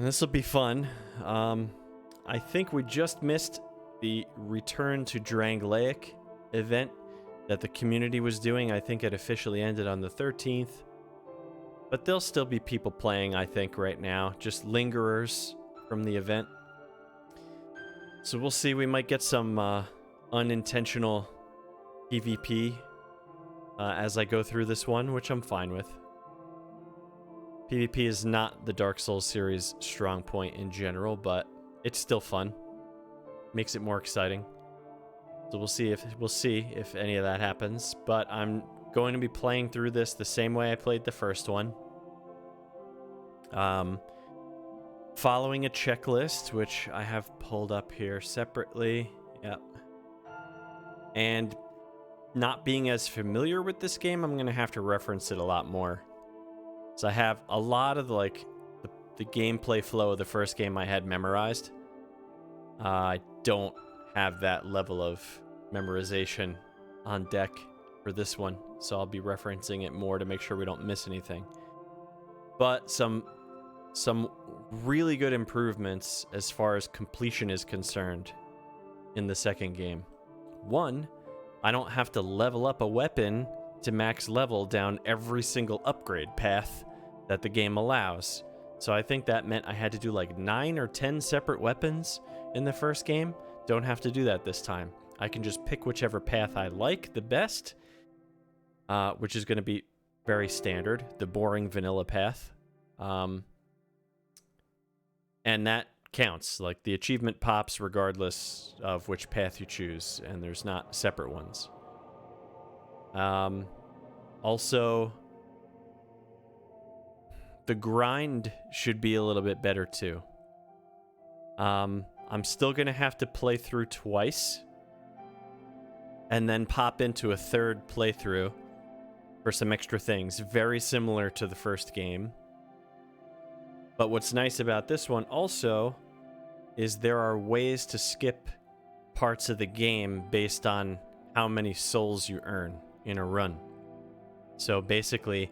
And this will be fun. I think we just missed the Return to Drangleic event that the community was doing. I think it officially ended on the 13th. But there'll still be people playing, I think, right now. Just lingerers from the event. So we'll see. We might get some unintentional PvP as I go through this one, which I'm fine with. PvP is not the Dark Souls series' strong point in general, but it's still fun. Makes it more exciting. So we'll see if any of that happens. But I'm going to be playing through this the same way I played the first one. Following a checklist, which I have pulled up here separately. Yep. And not being as familiar with this game, I'm going to have to reference it a lot more. So I have a lot of the gameplay flow of the first game I had memorized. I don't have that level of memorization on deck for this one, so I'll be referencing it more to make sure we don't miss anything. But some really good improvements as far as completion is concerned in the second game. One, I don't have to level up a weapon to max level down every single upgrade path that the game allows. So I think that meant I had to do like 9 or 10 separate weapons in the first game. Don't have to do that this time. I can just pick whichever path I like the best, which is going to be very standard, the boring vanilla path. And that counts. Like, the achievement pops regardless of which path you choose, and there's not separate ones. Also, the grind should be a little bit better too. I'm still going to have to play through twice and then pop into a third playthrough for some extra things, very similar to the first game. But what's nice about this one also is there are ways to skip parts of the game based on how many souls you earn in a run. So basically,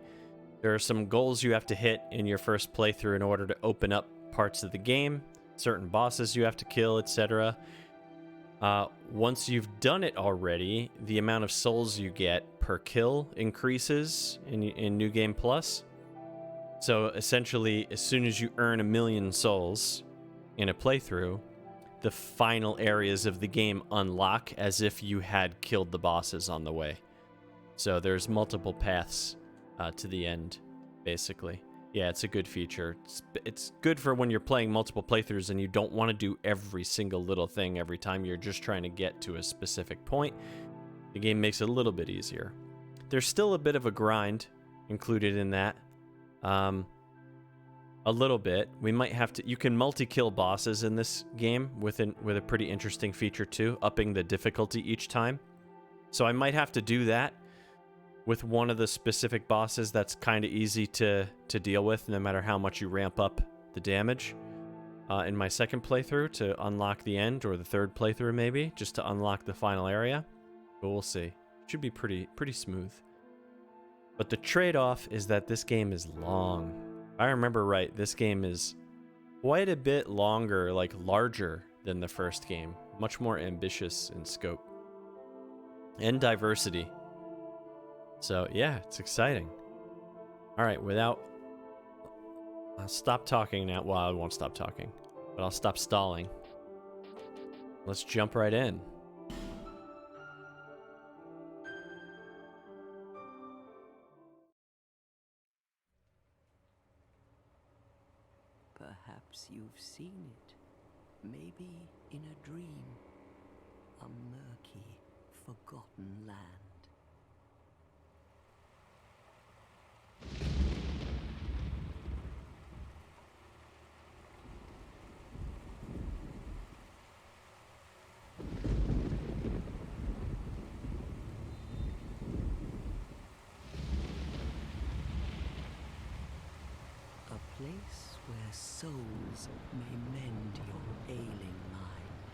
there are some goals you have to hit in your first playthrough in order to open up parts of the game, certain bosses you have to kill, etc. Once you've done it already, the amount of souls you get per kill increases in New Game Plus. So essentially, as soon as you earn 1,000,000 souls in a playthrough, the final areas of the game unlock as if you had killed the bosses on the way. So there's multiple paths to the end, basically. Yeah, it's a good feature. It's good for when you're playing multiple playthroughs and you don't want to do every single little thing every time. You're just trying to get to a specific point. The game makes it a little bit easier. There's still a bit of a grind included in that. A little bit. We might have to... You can multi-kill bosses in this game with a pretty interesting feature too, upping the difficulty each time. So I might have to do that with one of the specific bosses that's kind of easy to deal with, no matter how much you ramp up the damage. In my second playthrough to unlock the end, or the third playthrough maybe, just to unlock the final area. But we'll see. It should be pretty smooth. But the trade-off is that this game is long. If I remember right, this game is quite a bit longer, like larger than the first game. Much more ambitious in scope. And diversity. So yeah, it's exciting. Alright, I'll stop talking now. Well, I won't stop talking. But I'll stop stalling. Let's jump right in. Perhaps you've seen it, maybe in a dream, a murky, forgotten land. A place where souls may mend your ailing mind.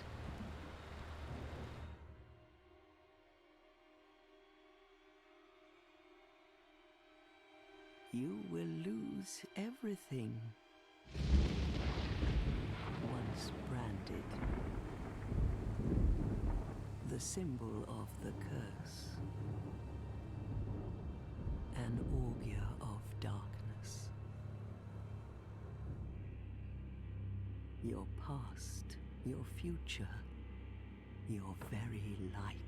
You will lose everything. the symbol of the curse. An augur of darkness. Your past, your future, your very light.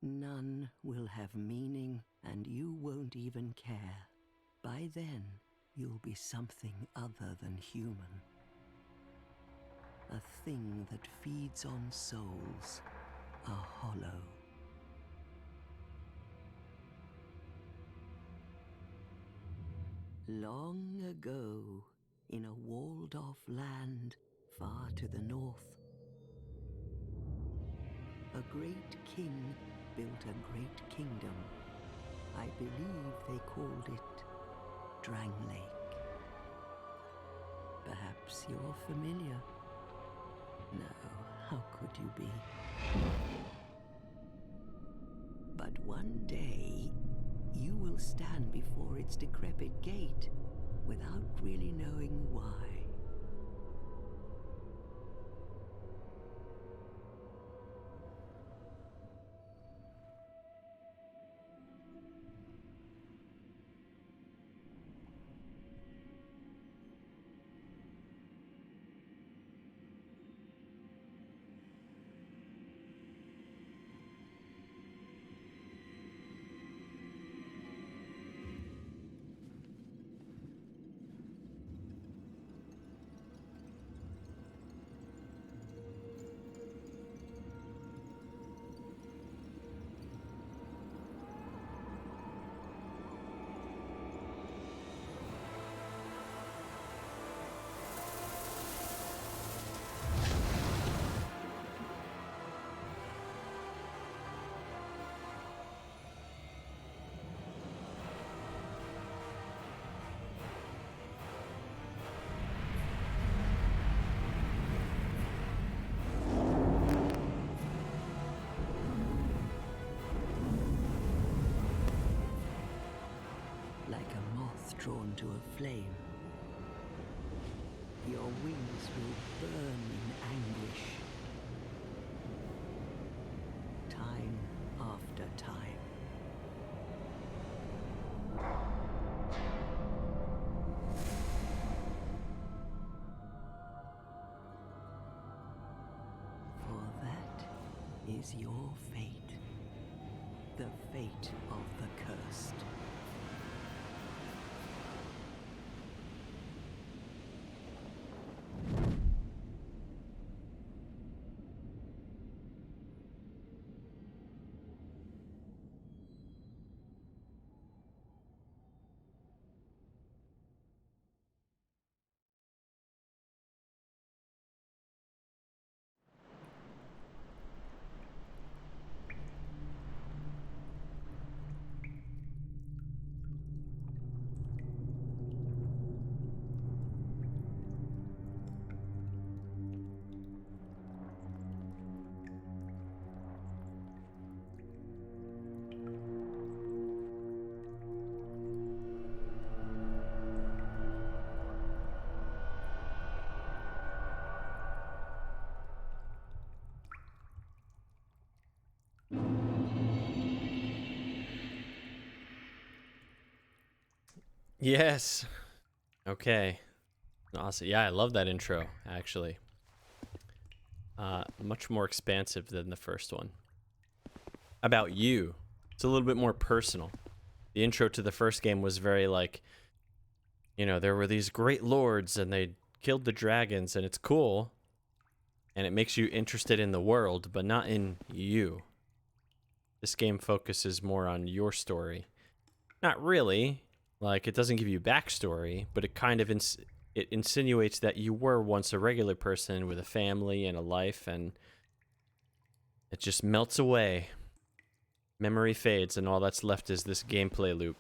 None will have meaning, and you won't even care. By then, you'll be something other than human. A thing that feeds on souls, a hollow. Long ago, in a walled-off land far to the north, a great king built a great kingdom. I believe they called it Drang Lake. Perhaps you're familiar. No, how could you be? But one day, you will stand before its decrepit gate without really knowing why. Like a moth drawn to a flame, your wings will burn in anguish. Time after time. For that is your fate. The fate of the cursed. Yes. Okay. Awesome. Yeah, I love that intro, actually. Much more expansive than the first one. About you. It's a little bit more personal. The intro to the first game was very like, you know, there were these great lords and they killed the dragons and it's cool. And it makes you interested in the world, but not in you. This game focuses more on your story. Not really. Like, it doesn't give you backstory, but it kind of it insinuates that you were once a regular person with a family and a life, and it just melts away. Memory fades, and all that's left is this gameplay loop.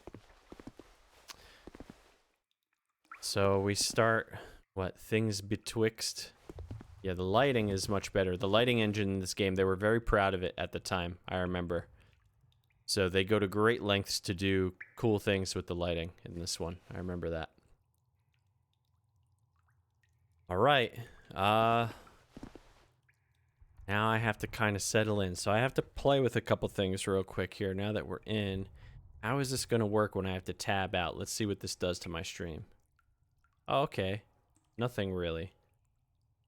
So we start, what, things betwixt? Yeah, the lighting is much better. The lighting engine in this game, they were very proud of it at the time, I remember. So they go to great lengths to do cool things with the lighting in this one. I remember that. All right. Now I have to kind of settle in. So I have to play with a couple things real quick here now that we're in. How is this going to work when I have to tab out? Let's see what this does to my stream. Oh, okay. Nothing really.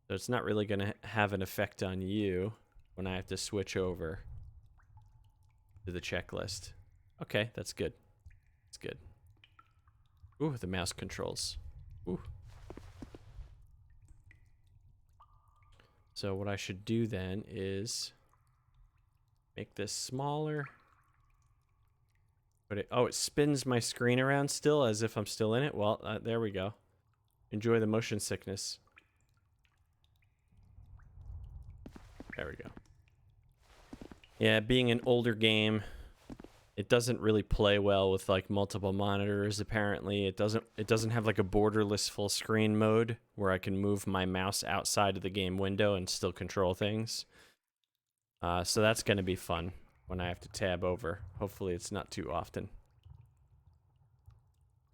So it's not really going to have an effect on you when I have to switch over to the checklist. Okay, that's good. That's good. Ooh, the mouse controls. Ooh. So what I should do then is make this smaller. But it spins my screen around still as if I'm still in it. Well, there we go. Enjoy the motion sickness. There we go. Yeah, being an older game, it doesn't really play well with like multiple monitors. Apparently, it doesn't have like a borderless full screen mode where I can move my mouse outside of the game window and still control things. So that's going to be fun when I have to tab over. Hopefully, it's not too often.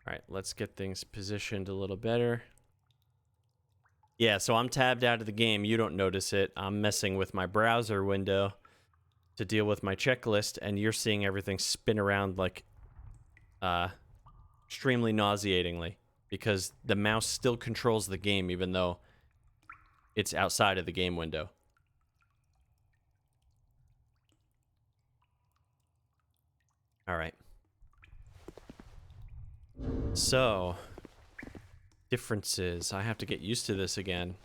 All right, let's get things positioned a little better. Yeah, so I'm tabbed out of the game. You don't notice it. I'm messing with my browser window to deal with my checklist, and you're seeing everything spin around like extremely nauseatingly because the mouse still controls the game even though it's outside of the game window. All right. So, differences. I have to get used to this again.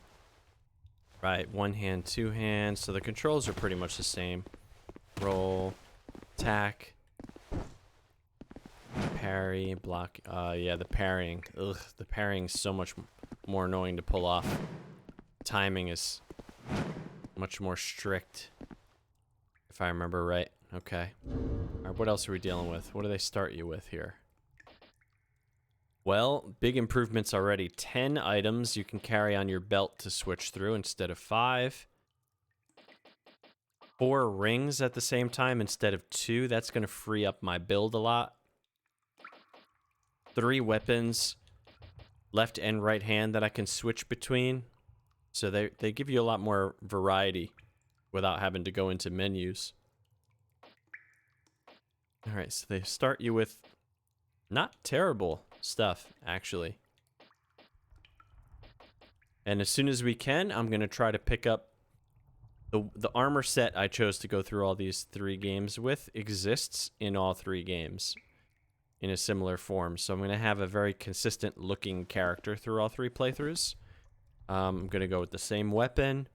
Right, one hand, two hands. So the controls are pretty much the same. Roll, attack, parry, block. Yeah, the parrying. Ugh, the parrying's so much more annoying to pull off. Timing is much more strict, if I remember right. Okay. All right, what else are we dealing with? What do they start you with here? Well, big improvements already. 10 items you can carry on your belt to switch through instead of 5. 4 rings at the same time instead of 2. That's going to free up my build a lot. 3 weapons, left and right hand, that I can switch between. So they give you a lot more variety without having to go into menus. All right, so they start you with not terrible stuff, actually. And as soon as we can, I'm going to try to pick up the armor set I chose to go through all these 3 games with exists in all 3 games in a similar form. So I'm going to have a very consistent looking character through all 3 playthroughs. I'm going to go with the same weapon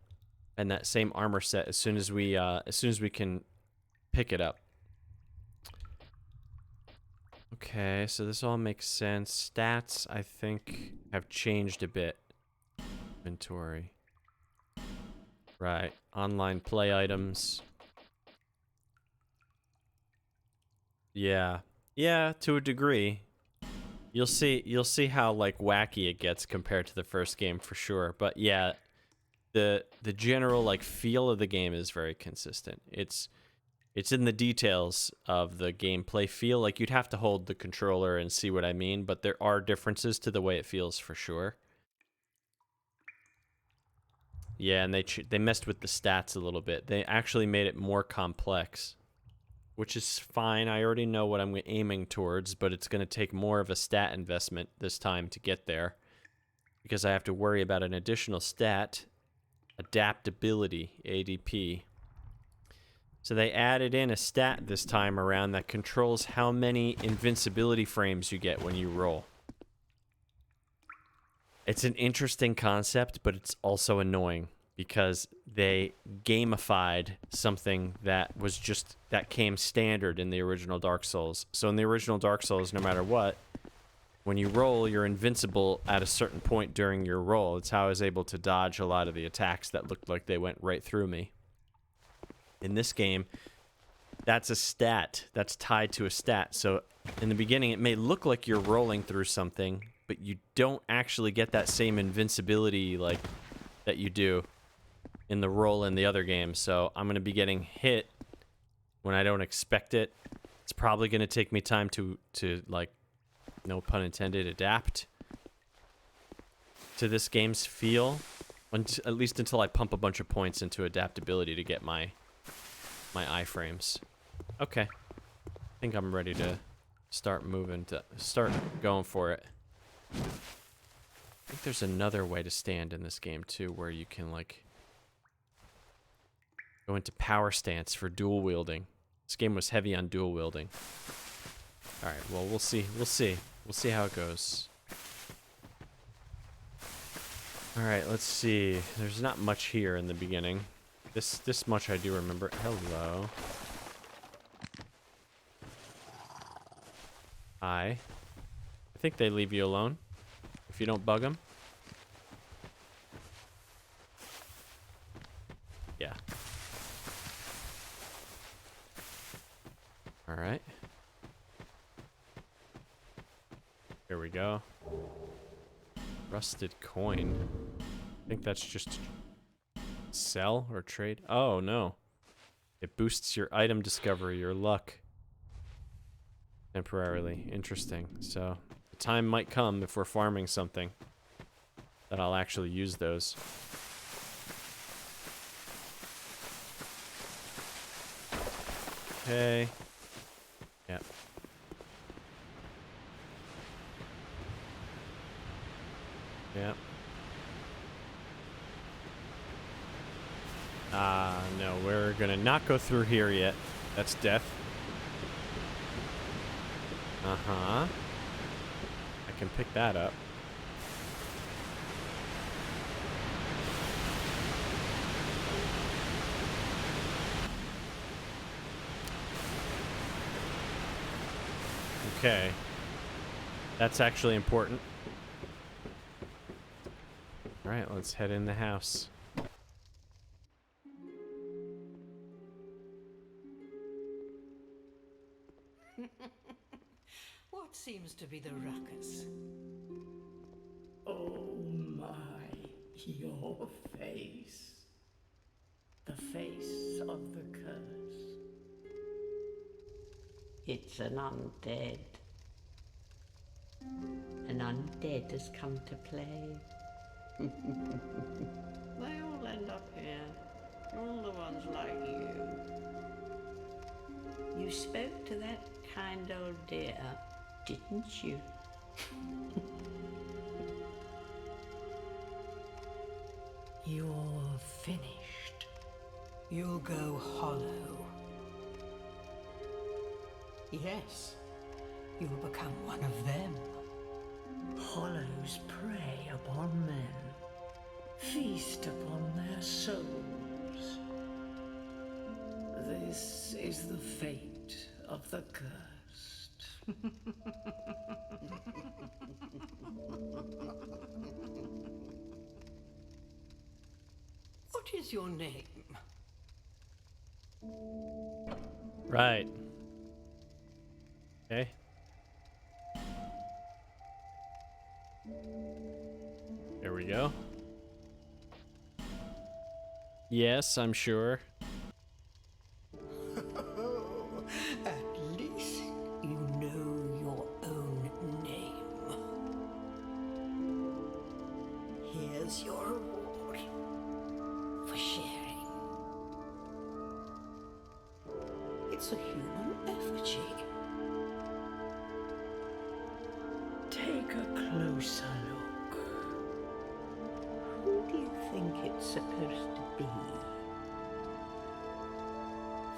and that same armor set as soon as we can pick it up. Okay, so this all makes sense. Stats, I think, have changed a bit. Inventory. Right. Online play items. Yeah. Yeah, to a degree. You'll see how like wacky it gets compared to the first game for sure. But yeah, the general like feel of the game is very consistent. It's in the details of the gameplay feel. Like you'd have to hold the controller and see what I mean, but there are differences to the way it feels for sure. Yeah, and they messed with the stats a little bit. They actually made it more complex, which is fine. I already know what I'm aiming towards, but it's going to take more of a stat investment this time to get there because I have to worry about an additional stat, adaptability, ADP. So they added in a stat this time around that controls how many invincibility frames you get when you roll. It's an interesting concept, but it's also annoying because they gamified something that came standard in the original Dark Souls. So in the original Dark Souls, no matter what, when you roll, you're invincible at a certain point during your roll. It's how I was able to dodge a lot of the attacks that looked like they went right through me. In this game, that's a stat. That's tied to a stat. So in the beginning, it may look like you're rolling through something, but you don't actually get that same invincibility like that you do in the roll in the other game. So I'm going to be getting hit when I don't expect it. It's probably going to take me time to like, no pun intended, adapt. to this game's feel, at least until I pump a bunch of points into adaptability to get my iframes. Okay. I think I'm ready to start going for it. I think there's another way to stand in this game too, where you can like go into power stance for dual wielding. This game was heavy on dual wielding. All right, well, we'll see. We'll see how it goes. All right, let's see. There's not much here in the beginning. This much I do remember. Hello. Hi. I think they leave you alone if you don't bug them. Yeah. All right. Here we go. Rusted coin. I think that's just sell or trade. Oh, no. It boosts your item discovery, your luck. Temporarily. Interesting. So, the time might come if we're farming something that I'll actually use those. Okay. Yep. Yep. No, we're gonna not go through here yet. That's death. Uh-huh. I can pick that up. Okay. That's actually important. Alright, let's head in the house. What seems to be the ruckus? Oh my, your face. The face of the curse. It's an undead. An undead has come to play. They all end up here. All the ones like you. You spoke to that kind old dear, didn't you? You're finished. You'll go hollow. Yes, you'll become one of them. Hollows prey upon men, feast upon their souls. This is the fate of the cursed. What is your name? Right. Okay. There we go. Yes, I'm sure. At least you know your own name. Here's your reward for sharing. It's a human effigy. Take a closer look. Who do you think it's supposed to be?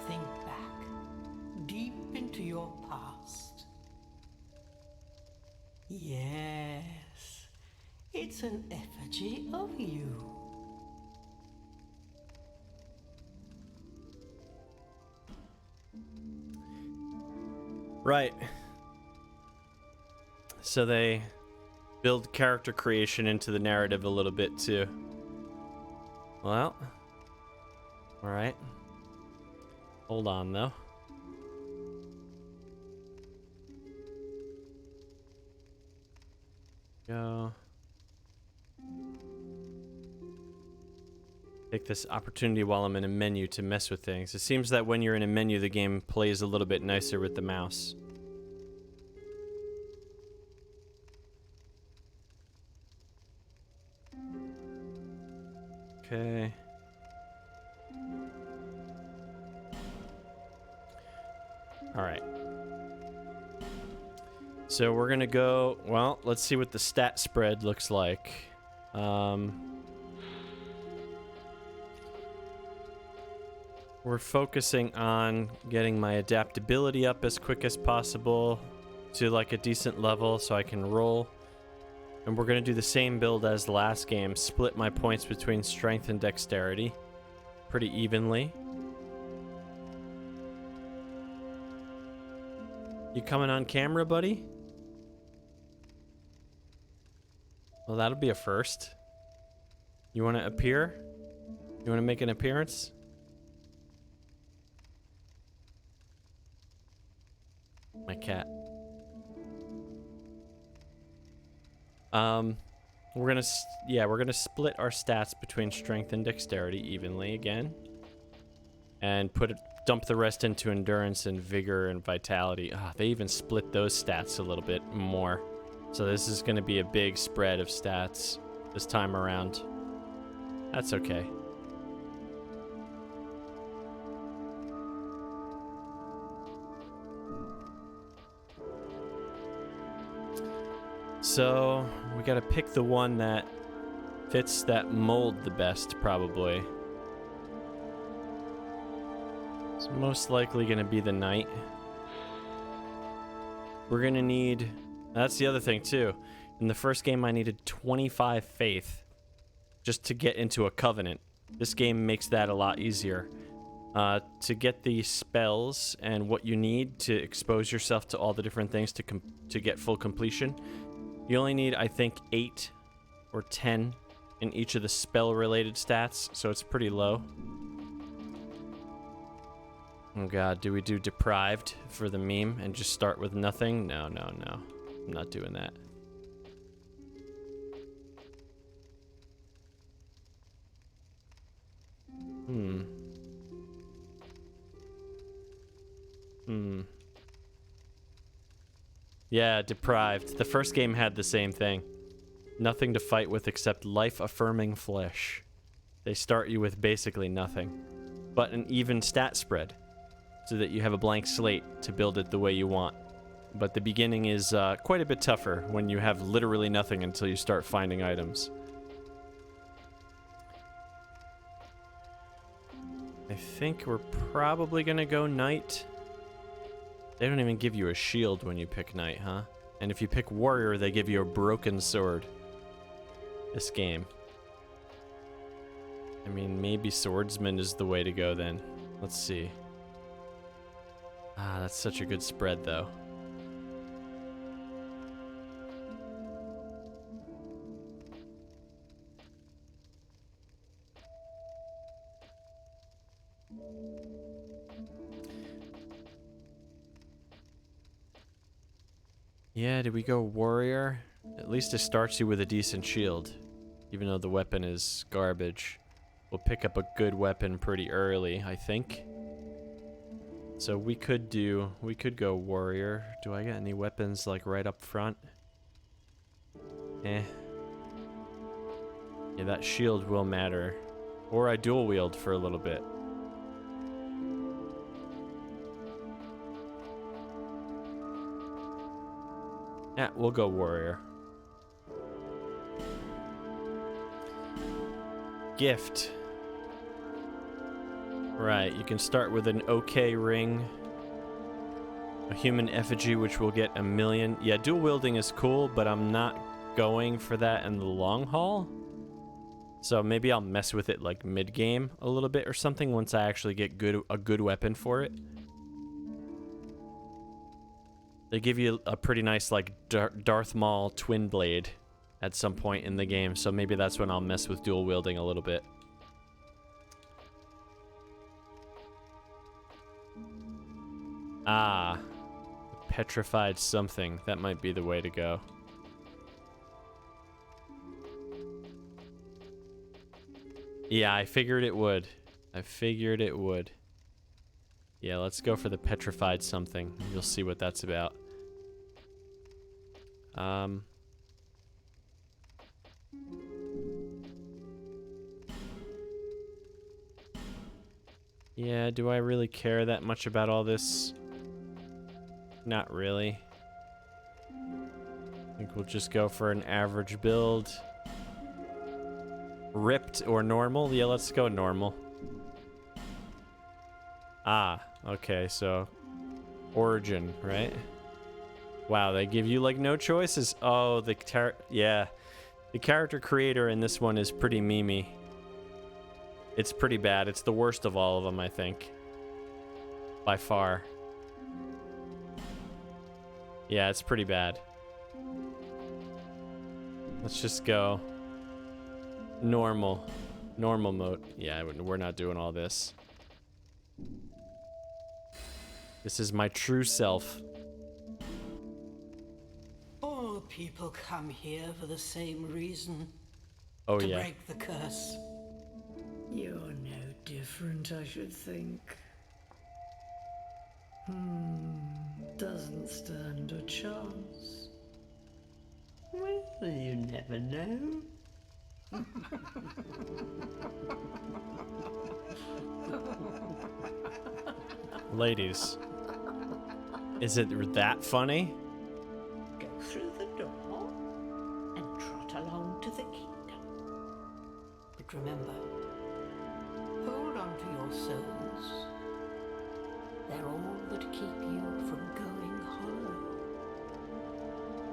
Think back, deep into your past. Yes, it's an effigy of you. Right. So they build character creation into the narrative a little bit too. Well, all right. Hold on though. Go. Take this opportunity while I'm in a menu to mess with things. It seems that when you're in a menu, the game plays a little bit nicer with the mouse. Okay. All right. So we're gonna go, well, let's see what the stat spread looks like. We're focusing on getting my adaptability up as quick as possible to like a decent level so I can roll. And we're gonna do the same build as the last game, split my points between strength and dexterity pretty evenly. You coming on camera, buddy? Well, that'll be a first. You want to appear? You want to make an appearance? My cat. We're gonna split our stats between strength and dexterity evenly again, and dump the rest into endurance and vigor and vitality. They even split those stats a little bit more. So this is gonna be a big spread of stats this time around. That's okay. So we gotta pick the one that fits that mold the best, probably. It's most likely gonna be the knight. We're gonna need... That's the other thing, too. In the first game, I needed 25 faith just to get into a covenant. This game makes that a lot easier. To get the spells and what you need to expose yourself to all the different things to get full completion, you only need, I think, 8 or 10 in each of the spell-related stats, so it's pretty low. Oh god, do we do deprived for the meme and just start with nothing? No. I'm not doing that. Yeah, deprived. The first game had the same thing. Nothing to fight with except life-affirming flesh. They start you with basically nothing, but an even stat spread, so that you have a blank slate to build it the way you want. But the beginning is quite a bit tougher when you have literally nothing until you start finding items. I think we're probably gonna go knight. They don't even give you a shield when you pick knight, huh? And if you pick warrior, they give you a broken sword. This game. I mean, maybe swordsman is the way to go then. Let's see. That's such a good spread, though. Yeah, did we go warrior? At least it starts you with a decent shield, even though the weapon is garbage. We'll pick up a good weapon pretty early, I think. So we could go warrior. Do I get any weapons like right up front? Yeah, that shield will matter. Or I dual wield for a little bit. Yeah, we'll go warrior. Gift. Right, you can start with an okay ring. A human effigy, which will get 1,000,000. Yeah, dual wielding is cool, but I'm not going for that in the long haul. So maybe I'll mess with it like mid-game a little bit or something once I actually get a good weapon for it. They give you a pretty nice, like, Darth Maul twin blade at some point in the game, so maybe that's when I'll mess with dual wielding a little bit. Petrified something. That might be the way to go. Yeah, I figured it would. Yeah, let's go for the petrified something. You'll see what that's about. Yeah, do I really care that much about all this? Not really. I think we'll just go for an average build. Ripped or normal? Yeah, let's go normal. Ah, okay, so origin, right? Wow, they give you like no choices. Oh, the character creator in this one is pretty memey. It's pretty bad. It's the worst of all of them, I think. By far. Yeah, it's pretty bad. Let's just go normal. Normal mode. Yeah, we're not doing all this. This is my true self. All people come here for the same reason. Oh, to yeah. break the curse. You're no different, I should think. Doesn't stand a chance. Well, you never know. Ladies. Is it that funny? Go through the door and trot along to the kingdom. But remember, hold on to your souls. They're all that keep you from going hollow.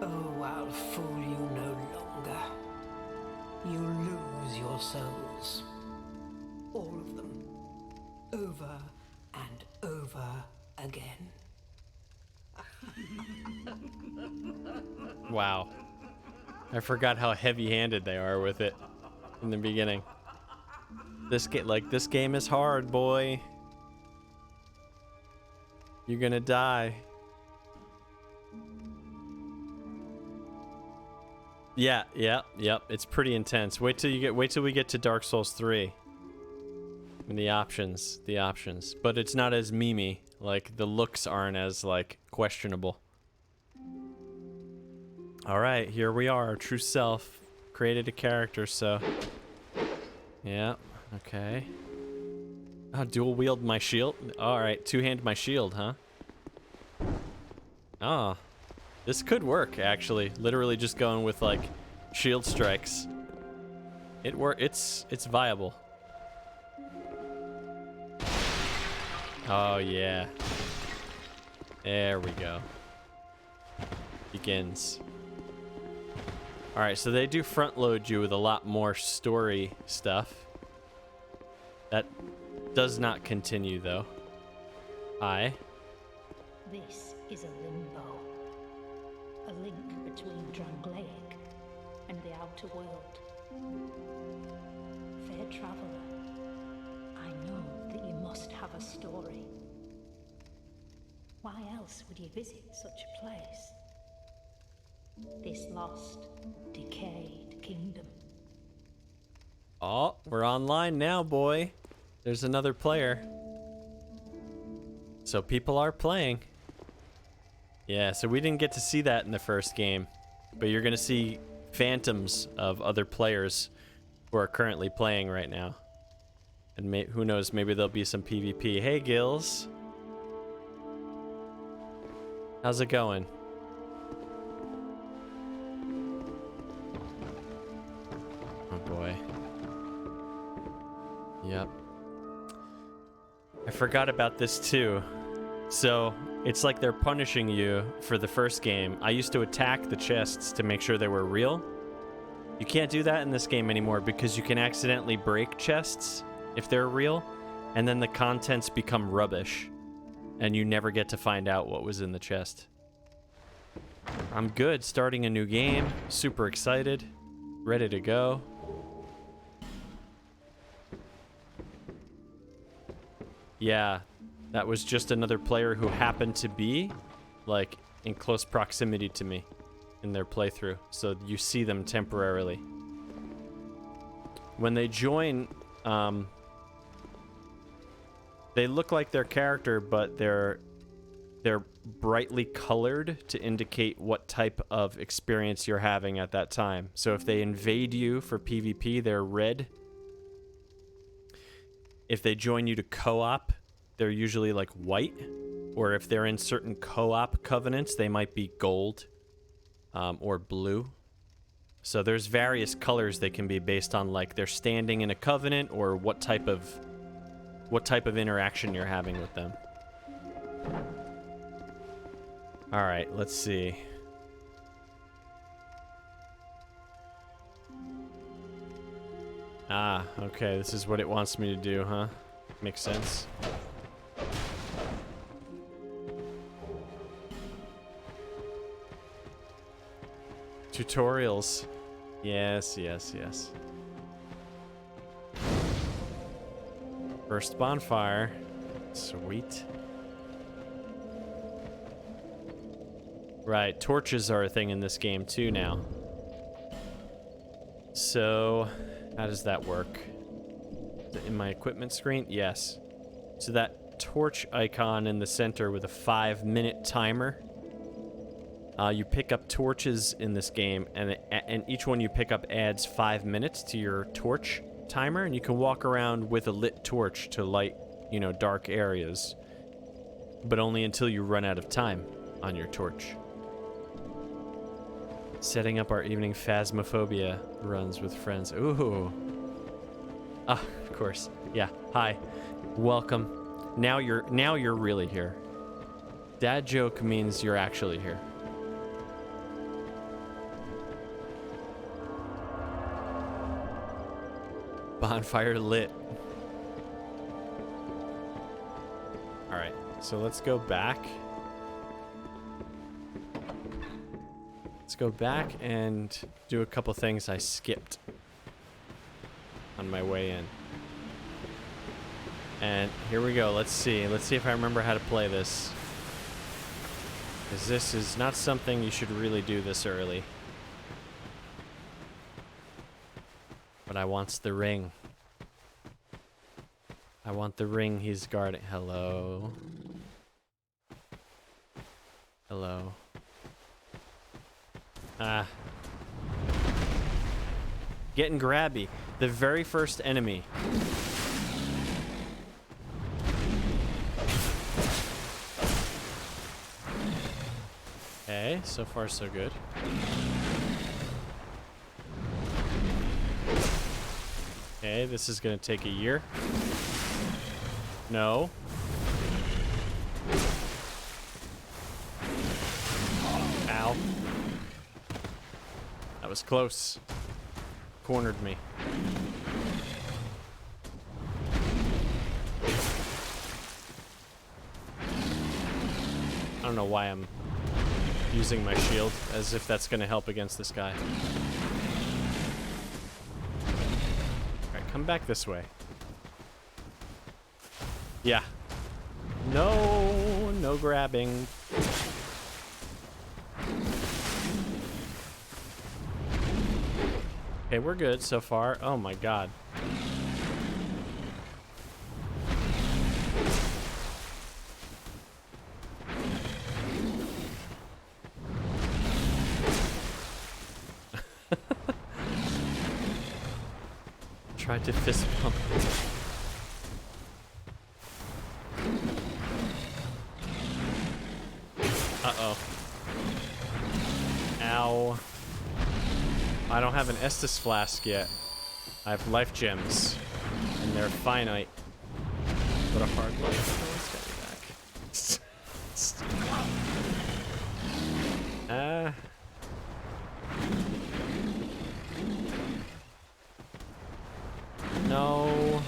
Oh, I'll fool you no longer. You lose your souls. All of them. Over and over again. Wow. I forgot how heavy-handed they are with it in the beginning. This game is hard, boy. You're gonna die. Yeah, yep. It's pretty intense. Wait till we get to Dark Souls 3. And the options. But it's not as memey. Like, the looks aren't as, like, questionable. Alright, here we are, our true self. Created a character, so... Yeah, okay. Oh, dual wield my shield? Alright, two-hand my shield, huh? Oh. This could work, actually. Literally just going with, like, shield strikes. It's viable. Oh, yeah. There we go. Begins. Alright, so they do front load you with a lot more story stuff. That does not continue, though. This is a limbo. A link between Drangleic and the outer world. Fair traveler, I know that you must have a story. Why else would you visit such a place? This lost, decayed kingdom. Oh, we're online now, boy. There's another player. So people are playing. Yeah, so we didn't get to see that in the first game. But you're going to see phantoms of other players who are currently playing right now. And who knows, maybe there'll be some PvP. Hey, Gills. How's it going? Oh, boy. Yep. I forgot about this, too. So, it's like they're punishing you for the first game. I used to attack the chests to make sure they were real. You can't do that in this game anymore because you can accidentally break chests if they're real, and then the contents become rubbish, and you never get to find out what was in the chest. I'm good, starting a new game, super excited, ready to go. Yeah, that was just another player who happened to be, like, in close proximity to me in their playthrough, so you see them temporarily. When they join, they look like their character, but they're brightly colored to indicate what type of experience you're having at that time. So if they invade you for PvP, they're red. if they join you to co-op, they're usually like white, or if they're in certain co-op covenants, they might be gold or blue. So there's various colors they can be based on like they're standing in a covenant or what type of interaction you're having with them. All right, let's see. Ah, okay, this is what it wants me to do, huh? Makes sense. Tutorials. Yes, yes, yes. First bonfire. Sweet. Right, torches are a thing in this game too now. So, how does that work? Is it in my equipment screen? Yes. So that torch icon in the center with a 5-minute timer. You pick up torches in this game, and each one you pick up adds 5 minutes to your torch timer, and you can walk around with a lit torch to light, you know, dark areas, but only until you run out of time on your torch. Setting up our evening phasmophobia runs with friends. Ooh. Ah, of course. Yeah. Hi. Welcome. Now you're really here. Dad joke means you're actually here. Bonfire lit. All right. So let's go back. Let's go back and do a couple things I skipped on my way in. And here we go. Let's see. Let's see if I remember how to play this. Because this is not something you should really do this early. But I wants the ring. I want the ring he's guarding. Hello. Hello. Ah. Getting grabby. The very first enemy. Okay, so far so good. Okay, this is gonna take a year. No. Ow. That was close. Cornered me. I don't know why I'm using my shield, as if that's gonna help against this guy. Alright, come back this way. Yeah. No grabbing. Okay, we're good so far. Oh my god. Tried to fist pump. Uh-oh. Ow. I don't have an Estus flask yet. I have life gems. And they're finite. What a hard life. Oh, it's got me back. No.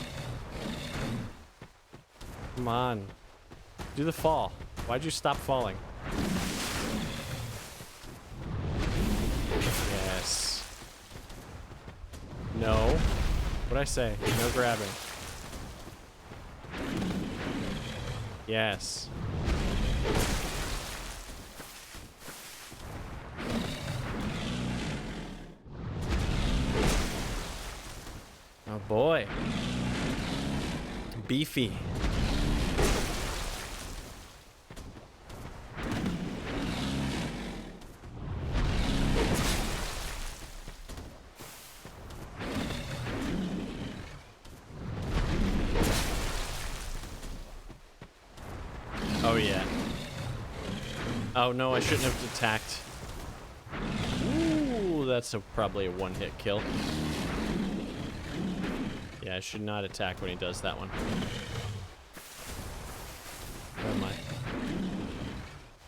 Come on. Do the fall. Why'd you stop falling? Yes. No. What'd I say? No grabbing. Yes. Oh boy. Beefy. Oh no, I shouldn't have attacked. Ooh, that's probably a one-hit kill. Yeah, I should not attack when he does that one. Where am I?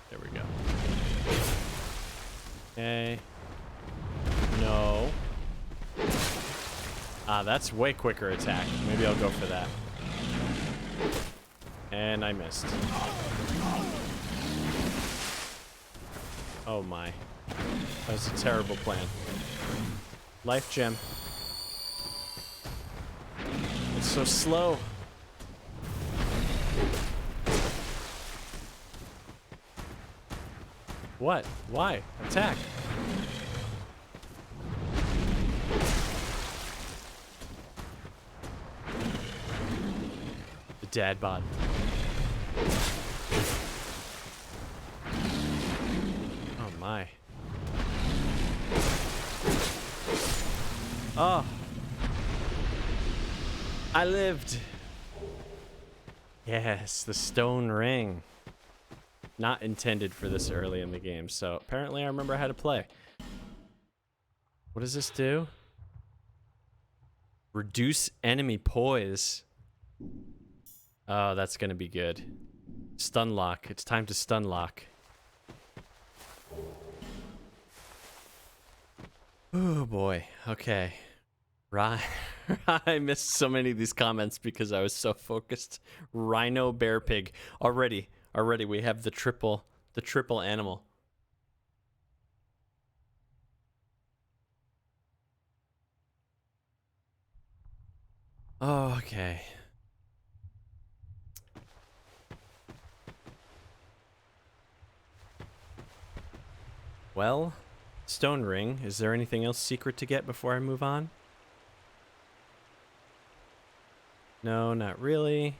There we go. Okay. No. Ah, that's way quicker attack. Maybe I'll go for that. And I missed. Oh my. That was a terrible plan. Life gem. It's so slow. What? Why? Attack. The dad bod. Oh my. Oh. I lived. Yes, the stone ring. Not intended for this early in the game, so apparently I remember how to play. What does this do? Reduce enemy poise. Oh, that's gonna be good. Stun lock. It's time to stun lock. Oh boy. Okay. Right. I missed so many of these comments because I was so focused. Rhino, bear, pig. Already we have the triple animal. Oh, okay. Well, stone ring. Is there anything else secret to get before I move on? No, not really.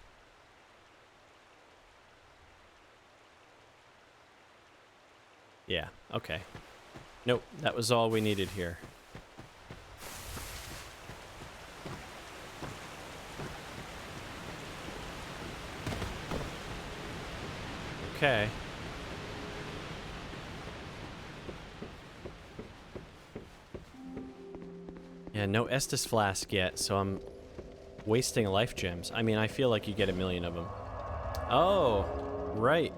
Yeah, okay. Nope, that was all we needed here. Okay. Yeah, no Estus flask yet, so I'm wasting life gems. I mean, I feel like you get 1,000,000 of them. Oh, right.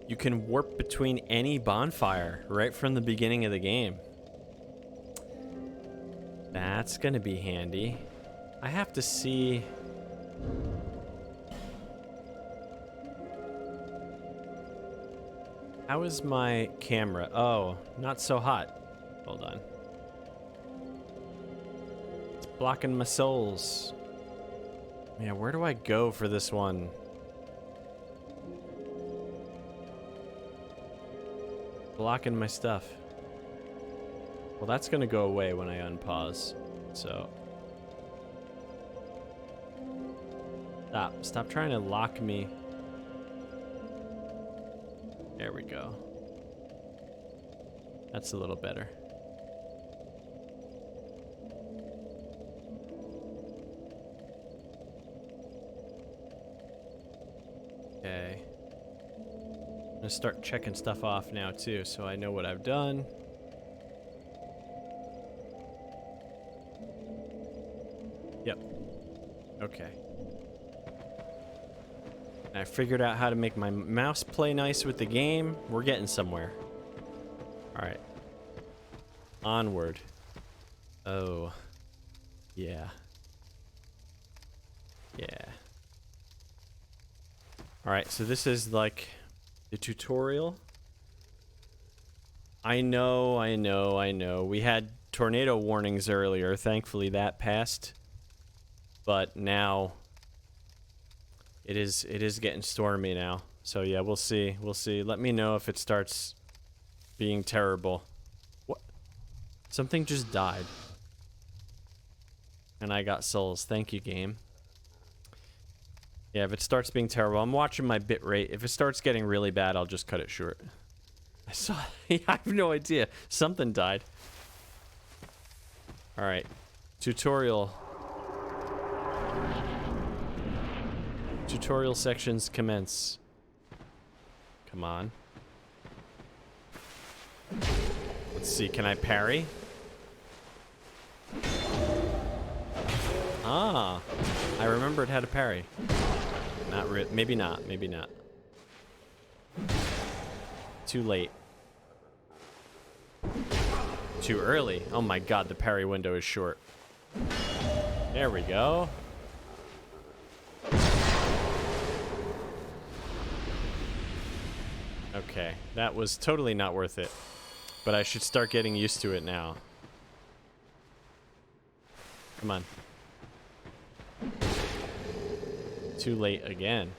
You can warp between any bonfire right from the beginning of the game. That's gonna be handy. I have to see... How is my camera? Oh, not so hot. Hold on. It's blocking my souls. Man, where do I go for this one? Blocking my stuff. Well, that's gonna go away when I unpause. So. Stop trying to lock me. There we go. That's a little better. Okay. I'm gonna start checking stuff off now too, so I know what I've done. Yep. Okay. I figured out how to make my mouse play nice with the game. We're getting somewhere. Alright. Onward. Oh. Yeah. Yeah. Alright, so this is like the tutorial. I know. We had tornado warnings earlier. Thankfully that passed. But now it is getting stormy now. So yeah, we'll see. Let me know if it starts being terrible. What? Something just died. And I got souls. Thank you, game. Yeah, if it starts being terrible, I'm watching my bit rate. If it starts getting really bad, I'll just cut it short. I saw... I have no idea. Something died. Alright. Tutorial. Tutorial sections commence. Come on. Let's see, can I parry? Ah, I remembered how to parry. Maybe not, maybe not. Too late. Too early. Oh my god, the parry window is short. There we go. Okay, that was totally not worth it. But I should start getting used to it now. Come on. Too late again.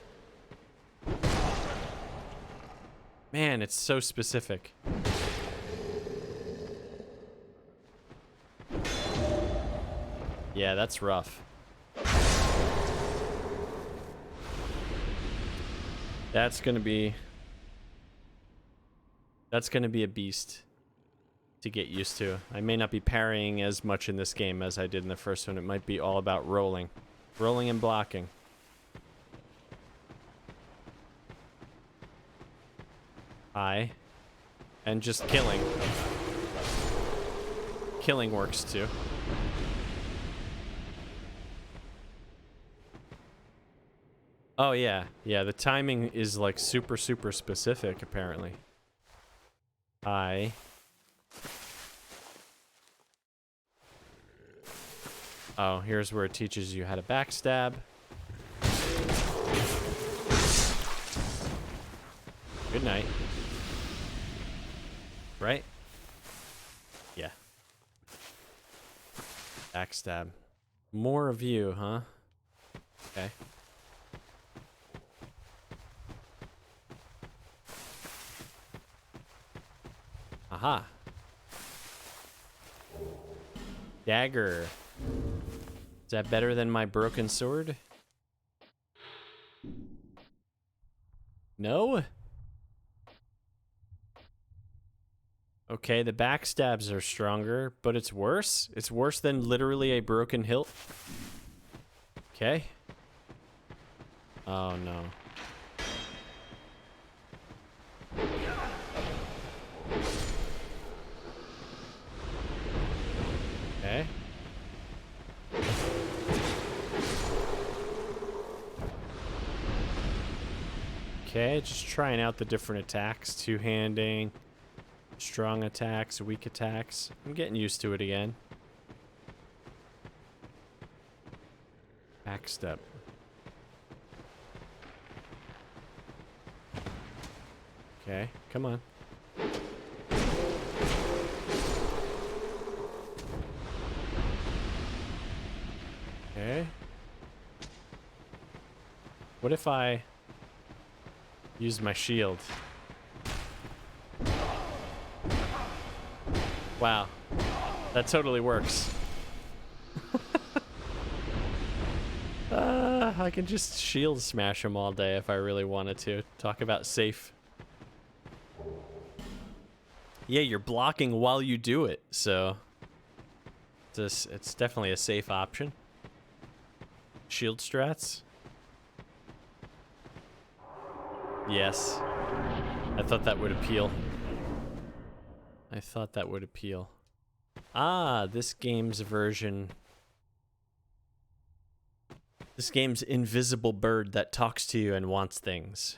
Man, it's so specific. Yeah, that's rough. That's gonna be a beast to get used to. I may not be parrying as much in this game as I did in the first one. It might be all about rolling. Rolling and blocking. Hi. And just killing. Killing works too. Oh yeah. Yeah, the timing is like super specific apparently. Hi. Oh, here's where it teaches you how to backstab. Good night. Right? Yeah. Backstab. More of you, huh? Okay. Aha. Dagger. Is that better than my broken sword? No? Okay, the backstabs are stronger, but it's worse? It's worse than literally a broken hilt? Okay. Oh no. Okay. Okay, just trying out the different attacks. Two-handing, strong attacks, weak attacks. I'm getting used to it again. Backstep. Okay, come on. Okay. What if I use my shield? Wow. That totally works. I can just shield smash them all day if I really wanted to. Talk about safe. Yeah, you're blocking while you do it, so it's definitely a safe option. Shield strats? Yes. I thought that would appeal. I thought that would appeal. Ah, this game's version. This game's invisible bird that talks to you and wants things.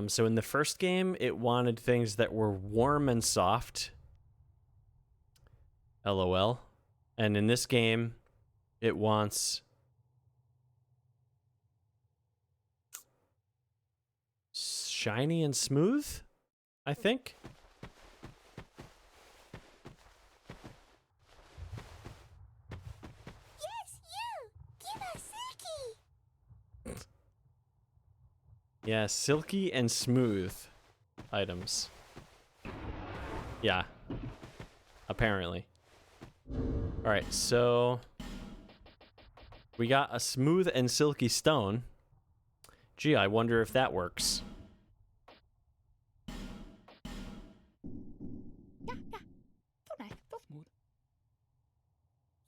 So in the first game, it wanted things that were warm and soft. LOL. And in this game, it wants shiny and smooth, I think. Yes, you! Give us Silky! Yeah, silky and smooth items. Yeah. Apparently. Alright, so we got a smooth and silky stone. Gee, I wonder if that works.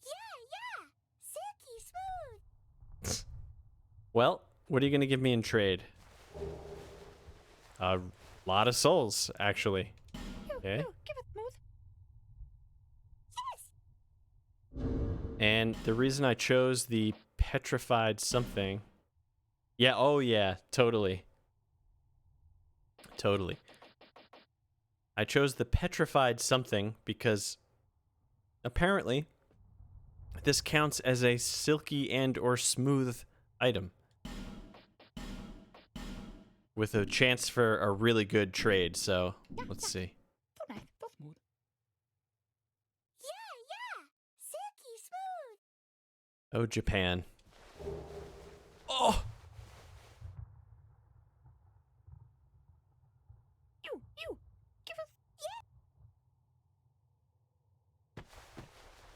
Yeah! Silky smooth! Well, what are you going to give me in trade? A lot of souls, actually. Okay. Give it smooth. And the reason I chose the petrified something... Yeah, oh yeah, totally. Totally. I chose the petrified something because apparently this counts as a silky and or smooth item with a chance for a really good trade. So let's see. Yeah, silky smooth. Oh, Japan. Oh!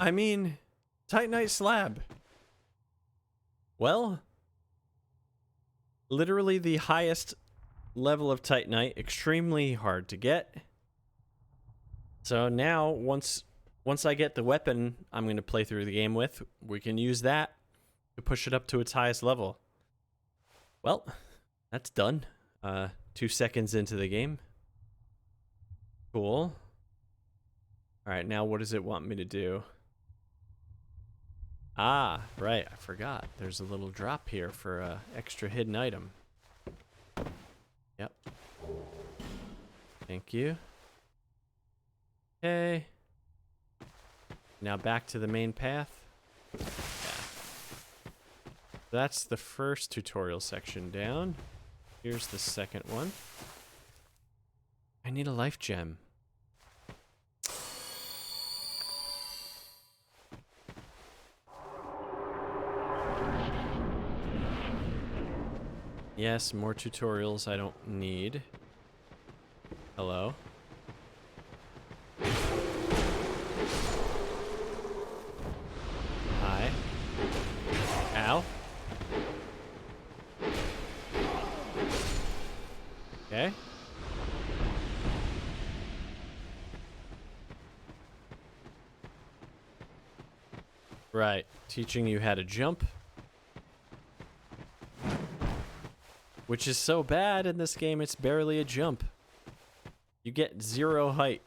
I mean, Titanite slab. Well, literally the highest level of Titanite, extremely hard to get. So now, once I get the weapon I'm going to play through the game with, we can use that to push it up to its highest level. Well, that's done. 2 seconds into the game. Cool. Alright, now what does it want me to do? Ah, right, I forgot. There's a little drop here for a extra hidden item. Yep. Thank you. Okay. Now back to the main path. Yeah. That's the first tutorial section down. Here's the second one. I need a life gem. Yes, more tutorials I don't need. Hello? Hi. Ow. Okay. Right, teaching you how to jump. Which is so bad in this game, it's barely a jump. You get 0 height.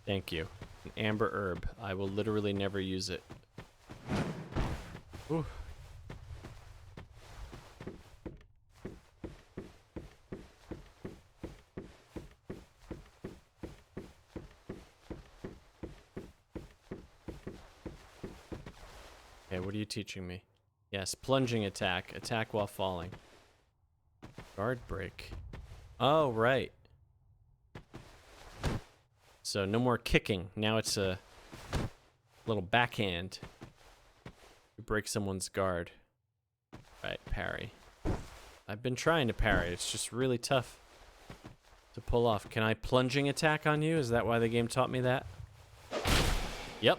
Thank you. An amber herb. I will literally never use it. Ooh. Okay, what are you teaching me? Yes, plunging attack. Attack while falling. Guard break. Oh, right. So no more kicking. Now it's a little backhand. You break someone's guard. Right, parry. I've been trying to parry. It's just really tough to pull off. Can I plunging attack on you? Is that why the game taught me that? Yep.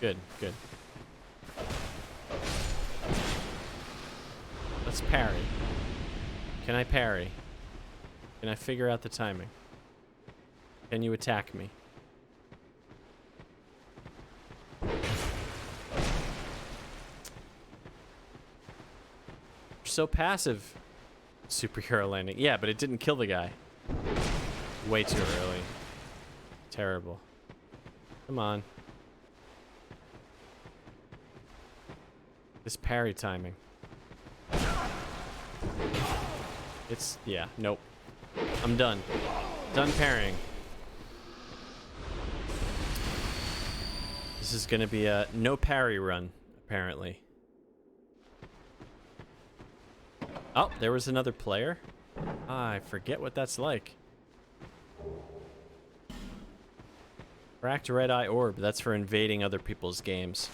Good, good. Let's parry. Can I parry? Can I figure out the timing? Can you attack me? You're so passive. Superhero landing. Yeah, but it didn't kill the guy. Way too early. Terrible. Come on. This parry timing. It's, yeah, nope. I'm done. Done parrying. This is gonna be a no parry run, apparently. Oh, there was another player? Ah, I forget what that's like. Cracked red eye orb. That's for invading other people's games,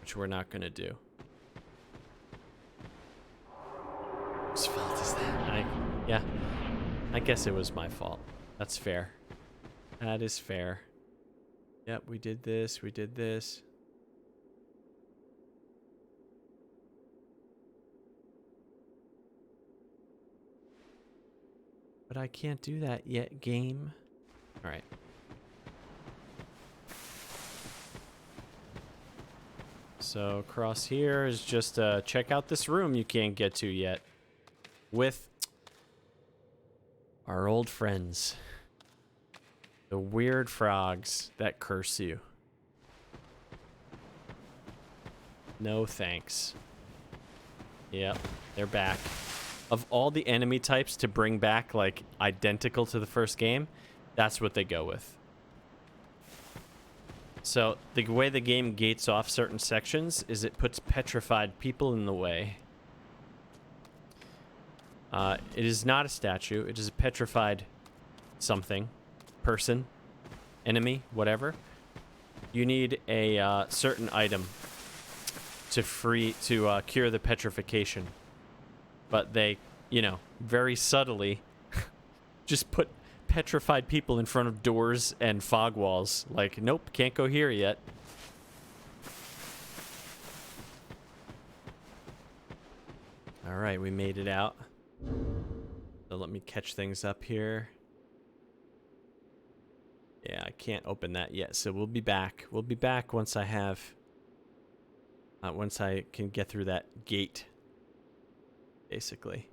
which we're not gonna do. Whose fault is that? Yeah. I guess it was my fault. That's fair. That is fair. Yep, we did this, we did this. But I can't do that yet, game. Alright. So across here is just check out this room you can't get to yet. With our old friends. The weird frogs that curse you. No thanks. Yep, they're back. Of all the enemy types to bring back, like, identical to the first game, that's what they go with. So, the way the game gates off certain sections is it puts petrified people in the way. It is not a statue. It is a petrified something. Person. Enemy. Whatever. You need a certain item to cure the petrification. But they, you know, very subtly just put petrified people in front of doors and fog walls. Like, nope, can't go here yet. All right, we made it out. So let me catch things up here. Yeah, I can't open that yet, so we'll be back. We'll be back once I have... once I can get through that gate, basically.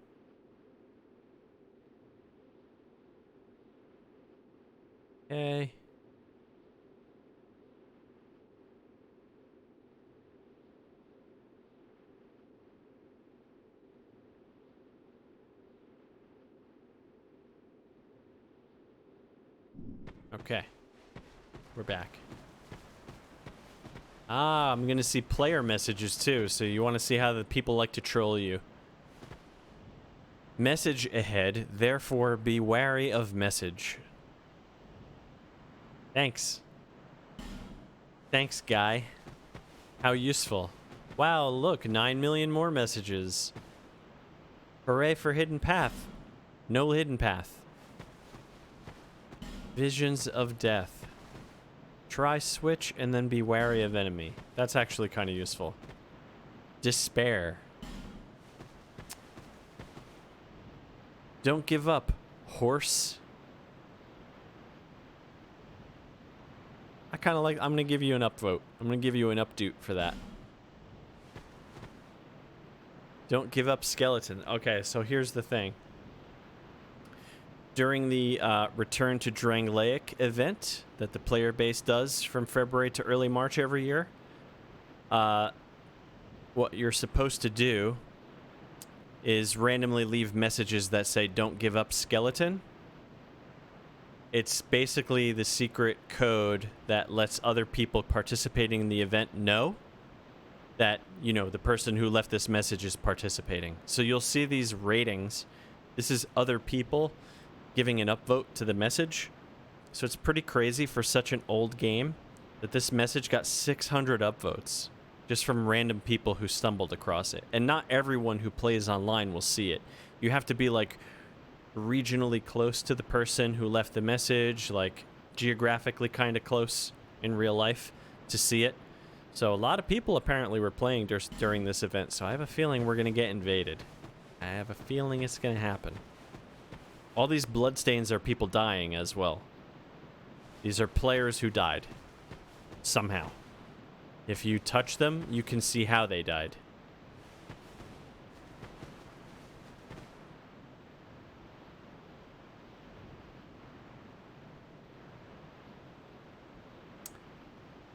Okay. Okay. We're back. Ah, I'm gonna see player messages too, so you want to see how the people like to troll you. Message ahead, therefore be wary of message. Thanks. Thanks, guy. How useful. Wow, look, 9 million more messages. Hooray for Hidden Path. No hidden path. Visions of death. Try switch and then be wary of enemy. That's actually kind of useful. Despair. Don't give up, horse. I kind of like... I'm going to give you an upvote. I'm going to give you an updoot for that. Don't give up, skeleton. Okay, so here's the thing. During the Return to Drangleic event that the player base does from February to early March every year, what you're supposed to do is randomly leave messages that say, "Don't give up, skeleton." It's basically the secret code that lets other people participating in the event know that, you know, the person who left this message is participating. So you'll see these ratings. This is other people giving an upvote to the message. So it's pretty crazy for such an old game that this message got 600 upvotes just from random people who stumbled across it. And not everyone who plays online will see it. You have to be like regionally close to the person who left the message, like geographically kind of close in real life to see it. So a lot of people apparently were playing during this event, so I have a feeling we're going to get invaded. I have a feeling it's going to happen. All these bloodstains are people dying as well. These are players who died. Somehow. If you touch them, you can see how they died.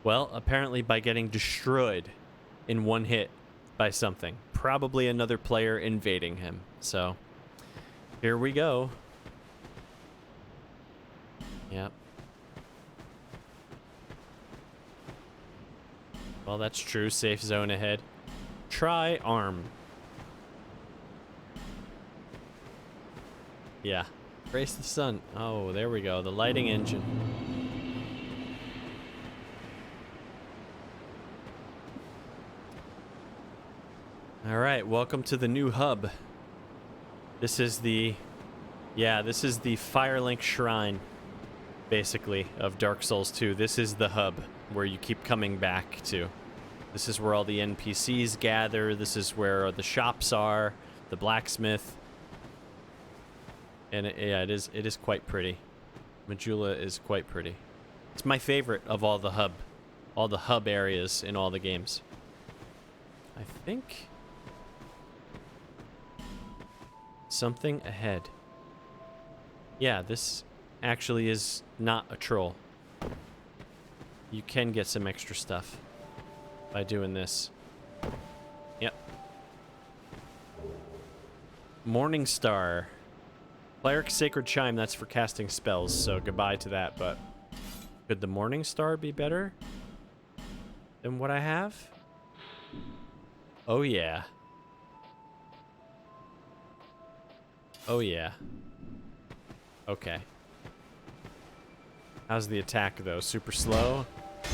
Well, apparently by getting destroyed in one hit by something. Probably another player invading him. So, here we go. Yep. Well, that's true. Safe zone ahead. Try arm. Yeah. Brace the sun. Oh, there we go. The lighting engine. All right. Welcome to the new hub. This is the... Yeah, this is the Firelink Shrine, basically, of Dark Souls 2. This is the hub where you keep coming back to. This is where all the NPCs gather. This is where the shops are, the blacksmith. And yeah, it is quite pretty. Majula is quite pretty. It's my favorite of all the hub areas in all the games. I think something ahead. Yeah, this actually is not a troll. You can get some extra stuff by doing this. Yep. Morning Star. Cleric Sacred Chime, that's for casting spells, so goodbye to that, but could the Morning Star be better than what I have? Oh yeah. Oh yeah. Okay. How's the attack though? Super slow?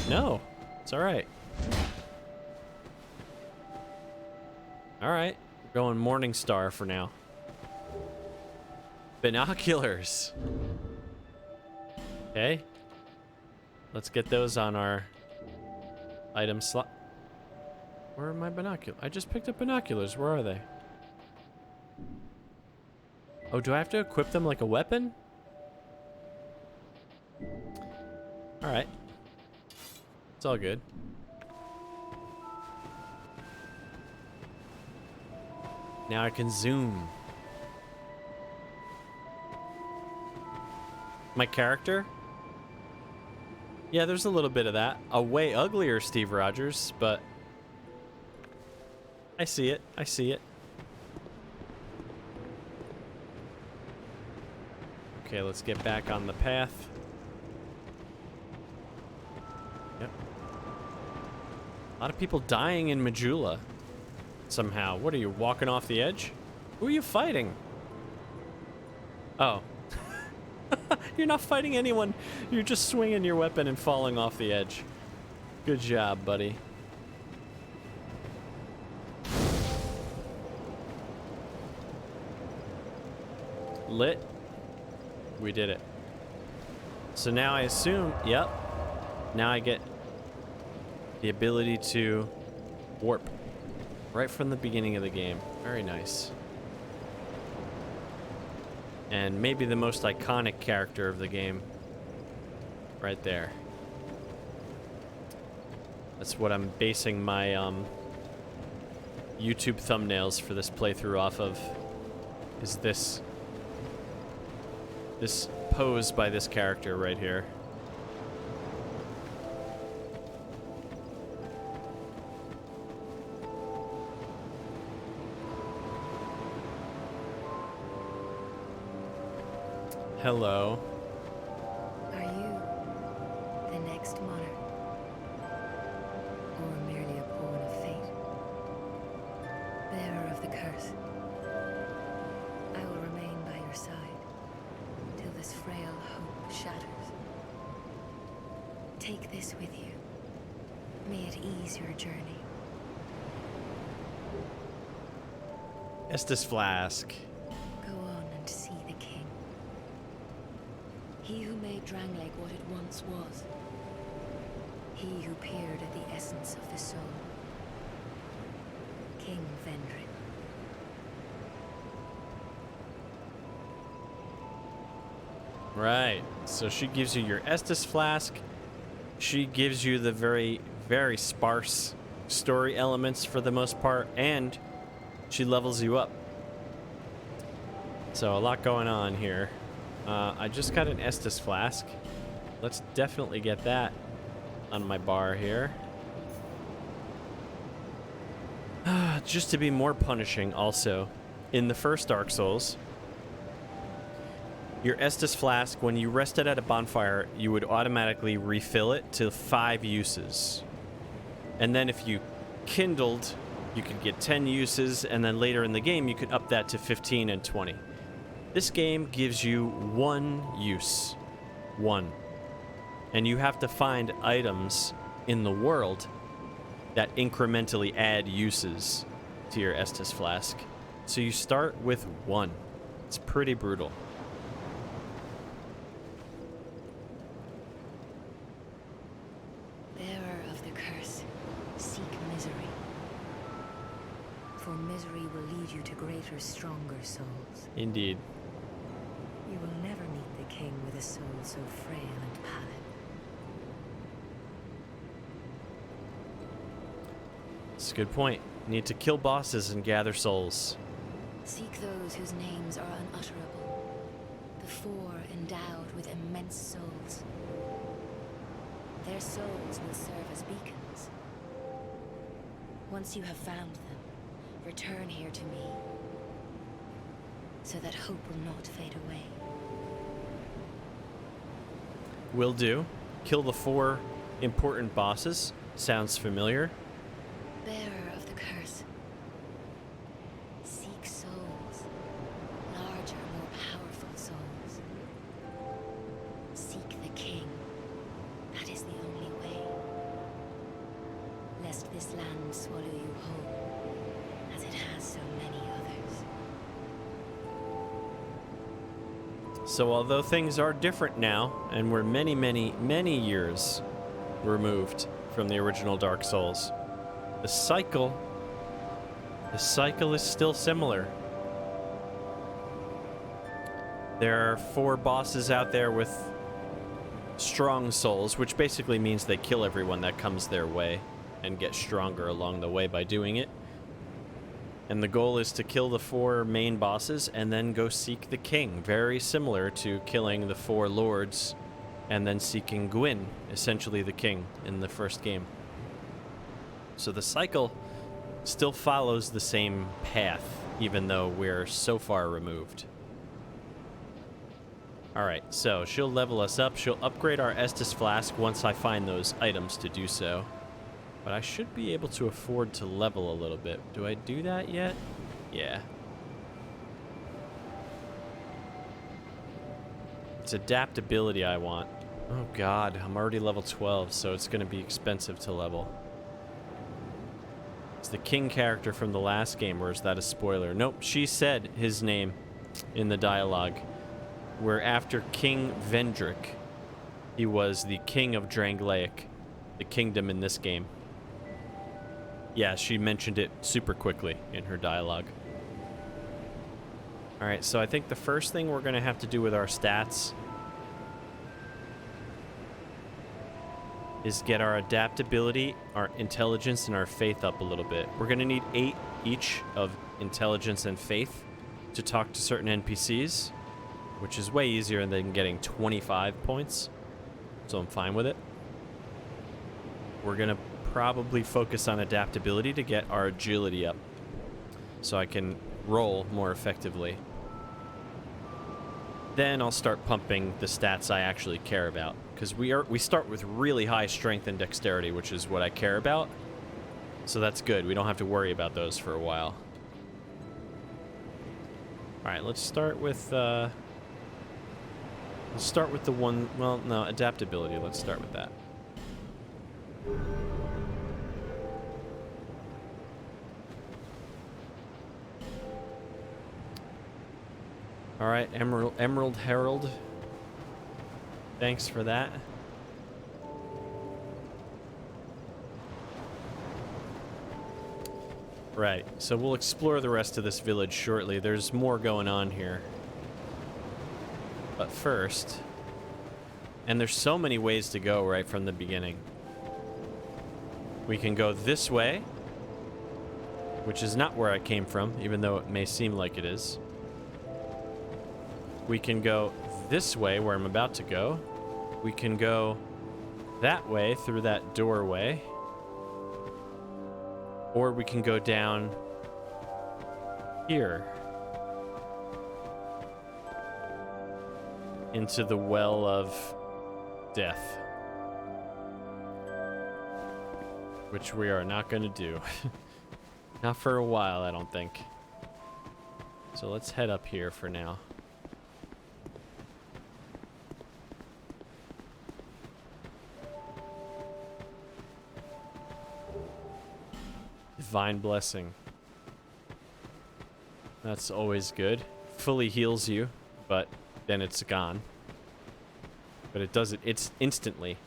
No, it's alright. Alright, we're going Morning Star for now. Binoculars. Okay. Let's get those on our item slot. Where are my binoculars? I just picked up binoculars. Where are they? Oh, do I have to equip them like a weapon? Alright. It's all good. Now I can zoom. My character? Yeah, there's a little bit of that. A way uglier Steve Rogers, but I see it. I see it. Okay, let's get back on the path. Yep. A lot of people dying in Majula somehow. What are you, walking off the edge? Who are you fighting? Oh. You're not fighting anyone. You're just swinging your weapon and falling off the edge. Good job, buddy. Lit. We did it. So now I assume, yep. Now I get the ability to warp right from the beginning of the game. Very nice. And maybe the most iconic character of the game. Right there. That's what I'm basing my YouTube thumbnails for this playthrough off of. Is this pose by this character right here. Hello. Are you the next monarch? Or merely a pawn of fate? Bearer of the curse, I will remain by your side till this frail hope shatters. Take this with you. May it ease your journey. Estus Flask. Go on and see the king. He who made Drangleic what it once was. He who peered at the essence of the soul. King Vendrin. Right. So she gives you your Estus Flask. She gives you the very, very sparse story elements for the most part, and she levels you up. So a lot going on here. I just got an Estus Flask. Let's definitely get that on my bar here. Just to be more punishing also, in the first Dark Souls, your Estus Flask, when you rested at a bonfire, you would automatically refill it to 5 uses. And then if you kindled, you could get 10 uses, and then later in the game you could up that to 15 and 20. This game gives you 1 use. 1. And you have to find items in the world that incrementally add uses to your Estus Flask. So you start with 1. It's pretty brutal. Bearer of the curse, seek misery. For misery will lead you to greater, stronger souls. Indeed. You will never meet the king with a soul so frail and pallid. That's a good point. Need to kill bosses and gather souls. Seek those whose names are unutterable. The four endowed with immense souls. Their souls will serve as beacons. Once you have found them, return here to me, so that hope will not fade away. Will do. Kill the 4 important bosses. Sounds familiar. Bearer of the curse. Seek souls. Larger, more powerful souls. Seek the king. That is the only way. Lest this land swallow you whole, as it has so many others. So although things are different now, and we're many, many, many years removed from the original Dark Souls, the cycle is still similar. There are 4 bosses out there with strong souls, which basically means they kill everyone that comes their way and get stronger along the way by doing it. And the goal is to kill the 4 main bosses and then go seek the king. Very similar to killing the 4 lords and then seeking Gwyn, essentially the king, in the first game. So the cycle still follows the same path, even though we're so far removed. Alright, so she'll level us up. She'll upgrade our Estus Flask once I find those items to do so. But I should be able to afford to level a little bit. Do I do that yet? Yeah. It's adaptability I want. Oh god, I'm already level 12, so it's going to be expensive to level. It's the king character from the last game, or is that a spoiler? Nope, she said his name in the dialogue. We're after King Vendrick. He was the king of Drangleic, the kingdom in this game. Yeah, she mentioned it super quickly in her dialogue. Alright, so I think the first thing we're going to have to do with our stats is get our adaptability, our intelligence, and our faith up a little bit. We're going to need 8 each of intelligence and faith to talk to certain NPCs, which is way easier than getting 25 points, so I'm fine with it. We're going to probably focus on adaptability to get our agility up so I can roll more effectively. Then I'll start pumping the stats I actually care about, because we start with really high strength and dexterity, which is what I care about. So that's good. We don't have to worry about those for a while. All right, let's start with the one, well, no, adaptability. Let's start with that. All right, Emerald Herald. Thanks for that. Right, so we'll explore the rest of this village shortly. There's more going on here. But first, and there's so many ways to go right from the beginning. We can go this way, which is not where I came from, even though it may seem like it is. We can go this way, where I'm about to go. We can go that way, through that doorway. Or we can go down here. Into the well of death. Which we are not going to do. Not for a while, I don't think. So let's head up here for now. Divine Blessing. That's always good. Fully heals you, but then it's gone. But it does it, it's instantly.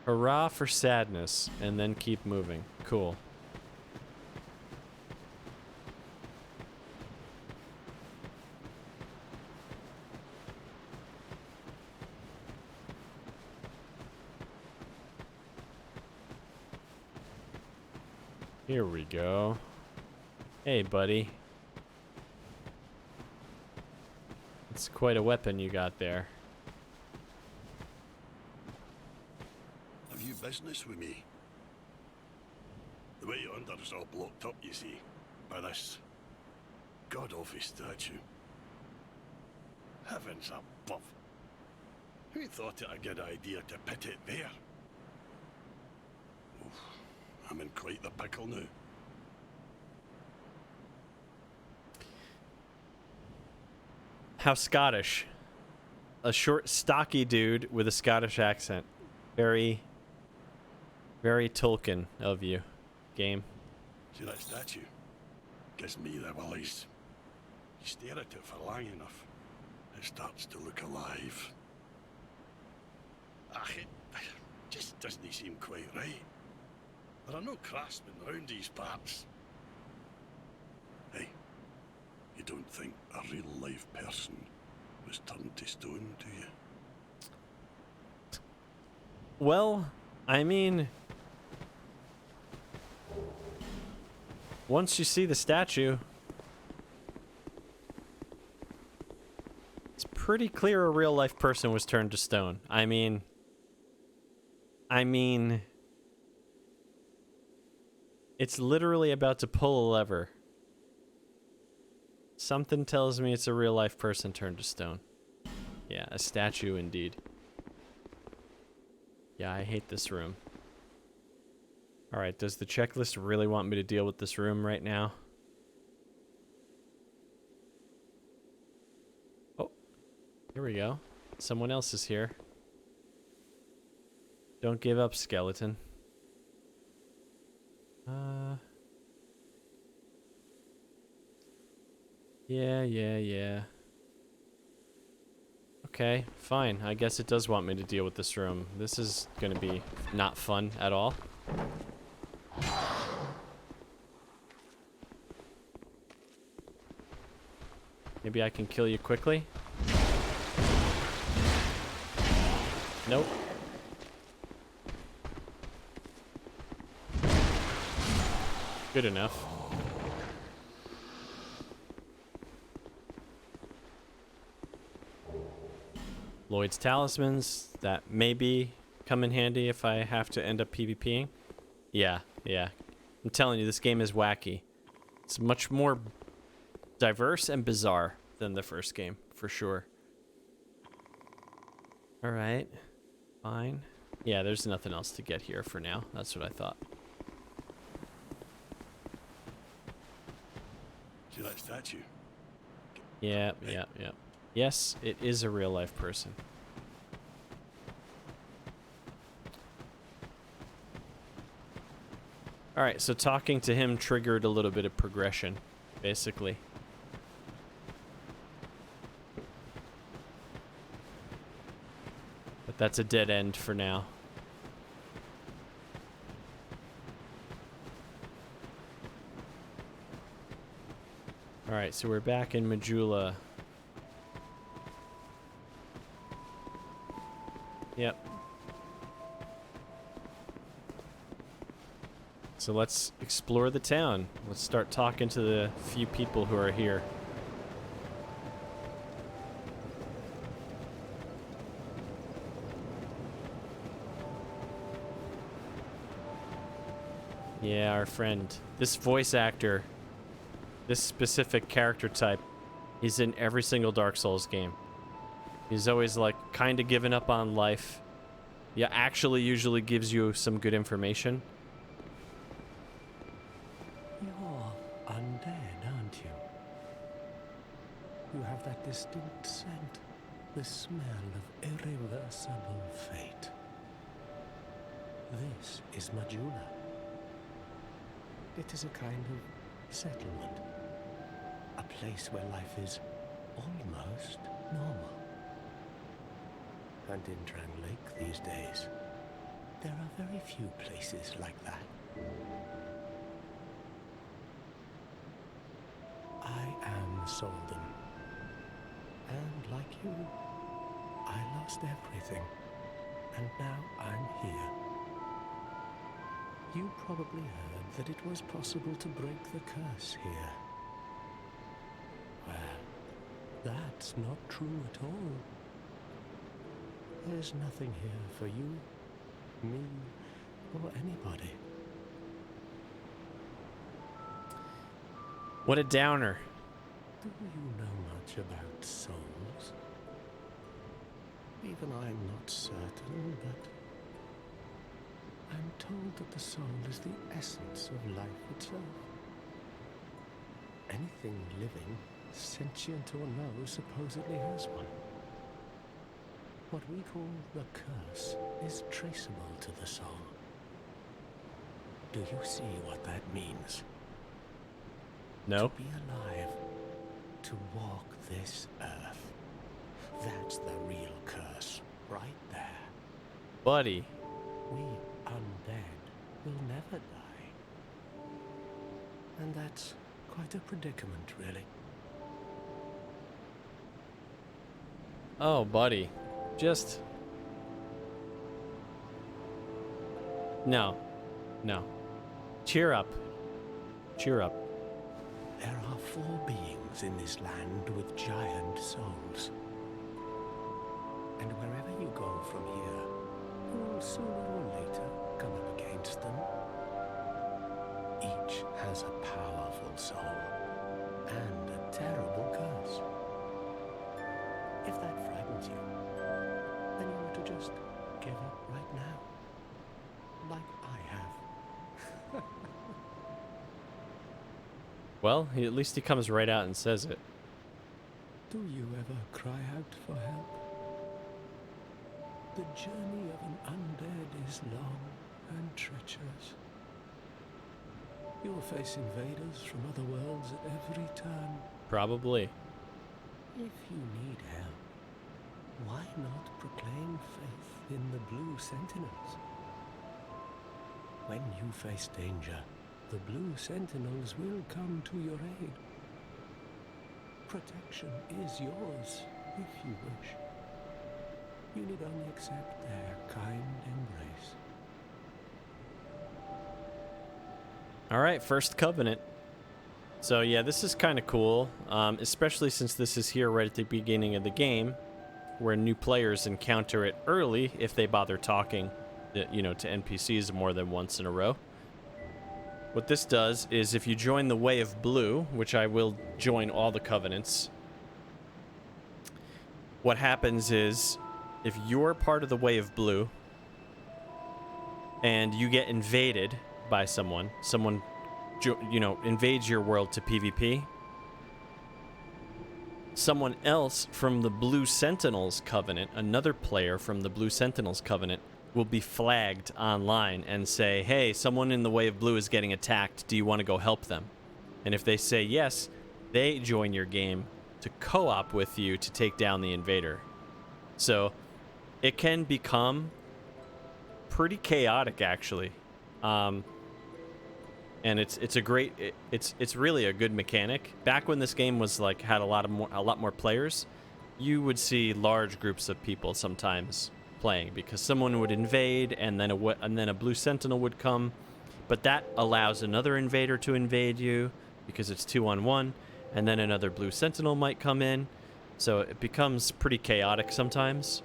Hurrah for sadness, and then keep moving. Cool. Here we go. Hey, buddy. It's quite a weapon you got there. Have you business with me? The way yonder is all blocked up, you see, by this god-awful statue. Heavens above! Who thought it a good idea to put it there? Oof, I'm in quite the pickle now. How Scottish. A short, stocky dude with a Scottish accent. Very, very Tolkien of you, game. See that statue? Gives me the willies. You stare at it for long enough, it starts to look alive. It just doesn't seem quite right. There are no craftsmen round these parts. Hey, you don't think a real-life person was turned to stone, do you? Well, I mean, once you see the statue, it's pretty clear a real-life person was turned to stone. I mean, it's literally about to pull a lever. Something tells me it's a real-life person turned to stone. Yeah, a statue indeed. Yeah, I hate this room. Alright, does the checklist really want me to deal with this room right now? Oh, here we go. Someone else is here. Don't give up, skeleton. Yeah. Okay, fine. I guess it does want me to deal with this room. This is gonna be not fun at all. Maybe I can kill you quickly? Nope. Good enough. Lloyd's talismans, that maybe come in handy if I have to end up PvPing. Yeah. I'm telling you, this game is wacky. It's much more diverse and bizarre than the first game, for sure. Alright. Fine. Yeah, there's nothing else to get here for now. That's what I thought. See that statue? Yeah. Yes, it is a real-life person. Alright, so talking to him triggered a little bit of progression, basically. But that's a dead end for now. Alright, so we're back in Majula. Yep. So let's explore the town. Let's start talking to the few people who are here. Yeah, our friend. This voice actor, this specific character type, he's in every single Dark Souls game. He's always like kind of giving up on life. Yeah, actually usually gives you some good information. You're undead, aren't you? You have that distinct scent, the smell of irreversible fate. This is Majula. It is a kind of settlement. A place where life is almost normal. And in Drang Lake these days, there are very few places like that. I am Solden. And like you, I lost everything. And now I'm here. You probably heard that it was possible to break the curse here. Well, That's not true at all. There's nothing here for you, me, or anybody. What a downer. Do you know much about souls? Even I'm not certain, but I'm told that the soul is the essence of life itself. Anything living, sentient or no, supposedly has one. What we call the curse is traceable to the soul. Do you see what that means? No. To be alive, to walk this earth. That's the real curse, right there. Buddy. We undead will never die. And that's quite a predicament, really. Oh, buddy. Just... No. No. Cheer up. Cheer up. There are 4 beings in this land with giant souls. And wherever you go from here, you will sooner or later come up against them. Each has a powerful soul and a terrible curse. If that frightens you, then you ought to just give up right now, like I have. Well, at least he comes right out and says it. Do you ever cry out for help? The journey of an undead is long and treacherous. You'll face invaders from other worlds at every turn. Probably. If you need help, why not proclaim faith in the Blue Sentinels? When you face danger, the Blue Sentinels will come to your aid. Protection is yours, if you wish. You need only accept their kind embrace. All right, first covenant. So yeah, this is kind of cool, especially since this is here right at the beginning of the game, where new players encounter it early if they bother talking, you know, to NPCs more than once in a row. What this does is if you join the Way of Blue, which I will join all the covenants, what happens is if you're part of the Way of Blue and you get invaded by someone, you know, invades your world to PvP, someone else from the Blue Sentinels Covenant, another player from the Blue Sentinels Covenant, will be flagged online and say, hey, someone in the Way of Blue is getting attacked. Do you want to go help them? And if they say yes, they join your game to co-op with you to take down the invader. So it can become pretty chaotic, actually. And it's a great, it's really a good mechanic. Back when this game was like had a lot more players, you would see large groups of people sometimes playing because someone would invade and then a Blue Sentinel would come, but that allows another invader to invade you because it's 2-on-1, and then another Blue Sentinel might come in, so it becomes pretty chaotic sometimes.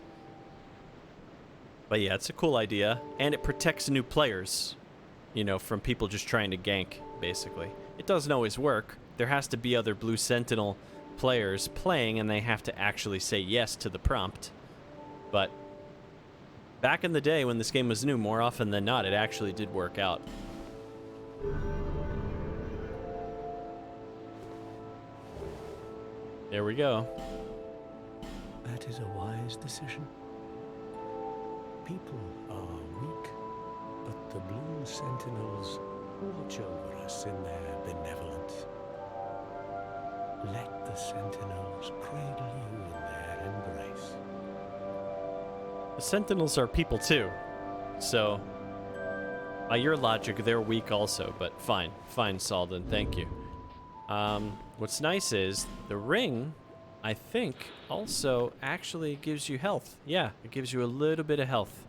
But yeah, it's a cool idea, and it protects new players, you know, from people just trying to gank, basically. It doesn't always work. There has to be other Blue Sentinel players playing, and they have to actually say yes to the prompt. But back in the day when this game was new, more often than not, it actually did work out. There we go. That is a wise decision. People are weak, but the Blue Sentinels watch over us in their benevolence. Let the Sentinels cradle you in their embrace. The Sentinels are people too, so by your logic, they're weak also, but fine. Fine, Salden, thank you. What's nice is the ring, I think, also actually gives you health. Yeah, it gives you a little bit of health.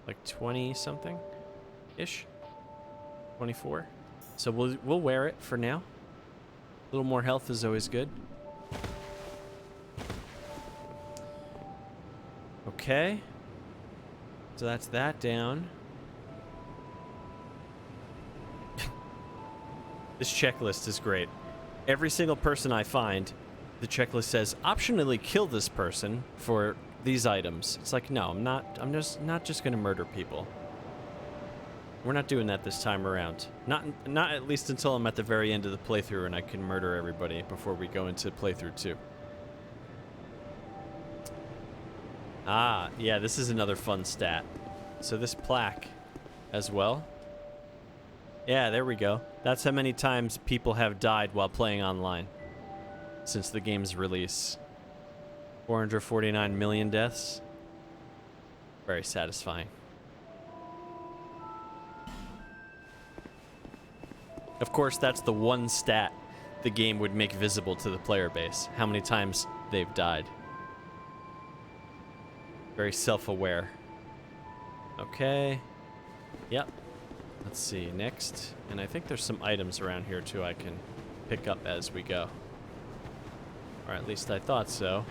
Like 20-something-ish? 24? So we'll wear it for now. A little more health is always good. Okay. So that's that down. This checklist is great. Every single person I find, the checklist says, optionally kill this person for these items. It's like, no, I'm just not just gonna murder people. We're not doing that this time around. Not at least until I'm at the very end of the playthrough and I can murder everybody before we go into playthrough 2. Ah, yeah, this is another fun stat. So this plaque as well. Yeah, there we go. That's how many times people have died while playing online since the game's release. 449 million deaths. Very satisfying. Of course, that's the one stat the game would make visible to the player base. How many times they've died. Very self-aware. Okay. Yep. Let's see, next. And I think there's some items around here too I can pick up as we go. Or at least I thought so.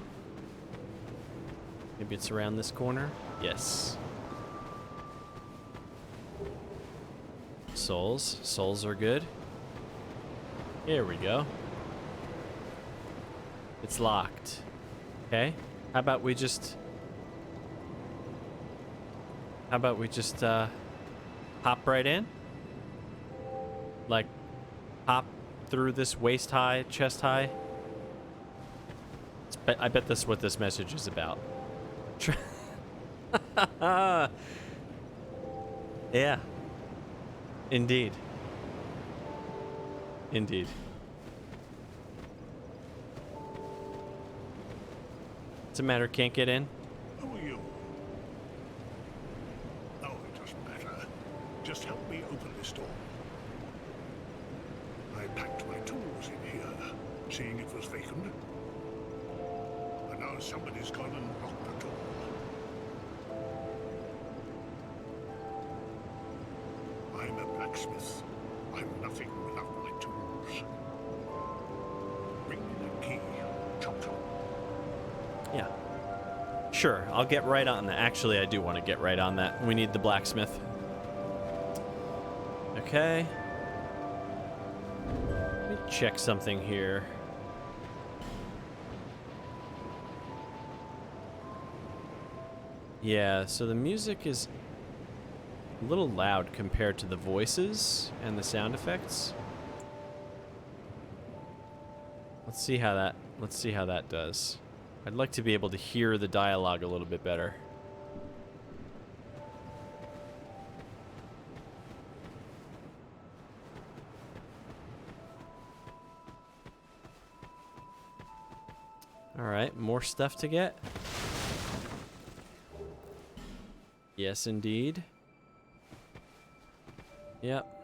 Maybe it's around this corner? Yes. Souls. Souls are good. Here we go. It's locked. Okay. How about we just hop right in? Like, hop through this waist high, chest high? I bet that's what this message is about. Yeah. Indeed. Indeed. What's the matter? Can't get in? Who are you? Oh, it doesn't matter. Just help me open this door. I packed my tools in here, seeing it was vacant. And now somebody's gone and locked the door. I'm a blacksmith. I'm nothing without my tools. Bring me the key. Chop chop. Yeah. Sure, I'll get right on that. Actually, I do want to get right on that. We need the blacksmith. Okay. Let me check something here. Yeah, so the music is a little loud compared to the voices and the sound effects. Let's see how that does. I'd like to be able to hear the dialogue a little bit better. All right, more stuff to get. Yes, indeed. Yep.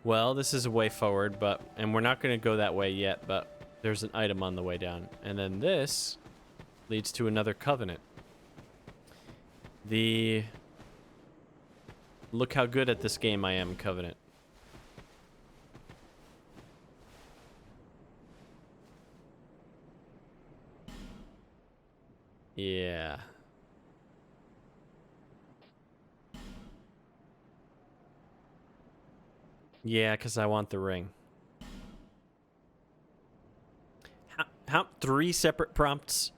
Well, this is a way forward, and we're not going to go that way yet, but there's an item on the way down. And then this leads to another covenant. Look how good at this game I am, covenant. Yeah. Yeah, because I want the ring. How 3 separate prompts?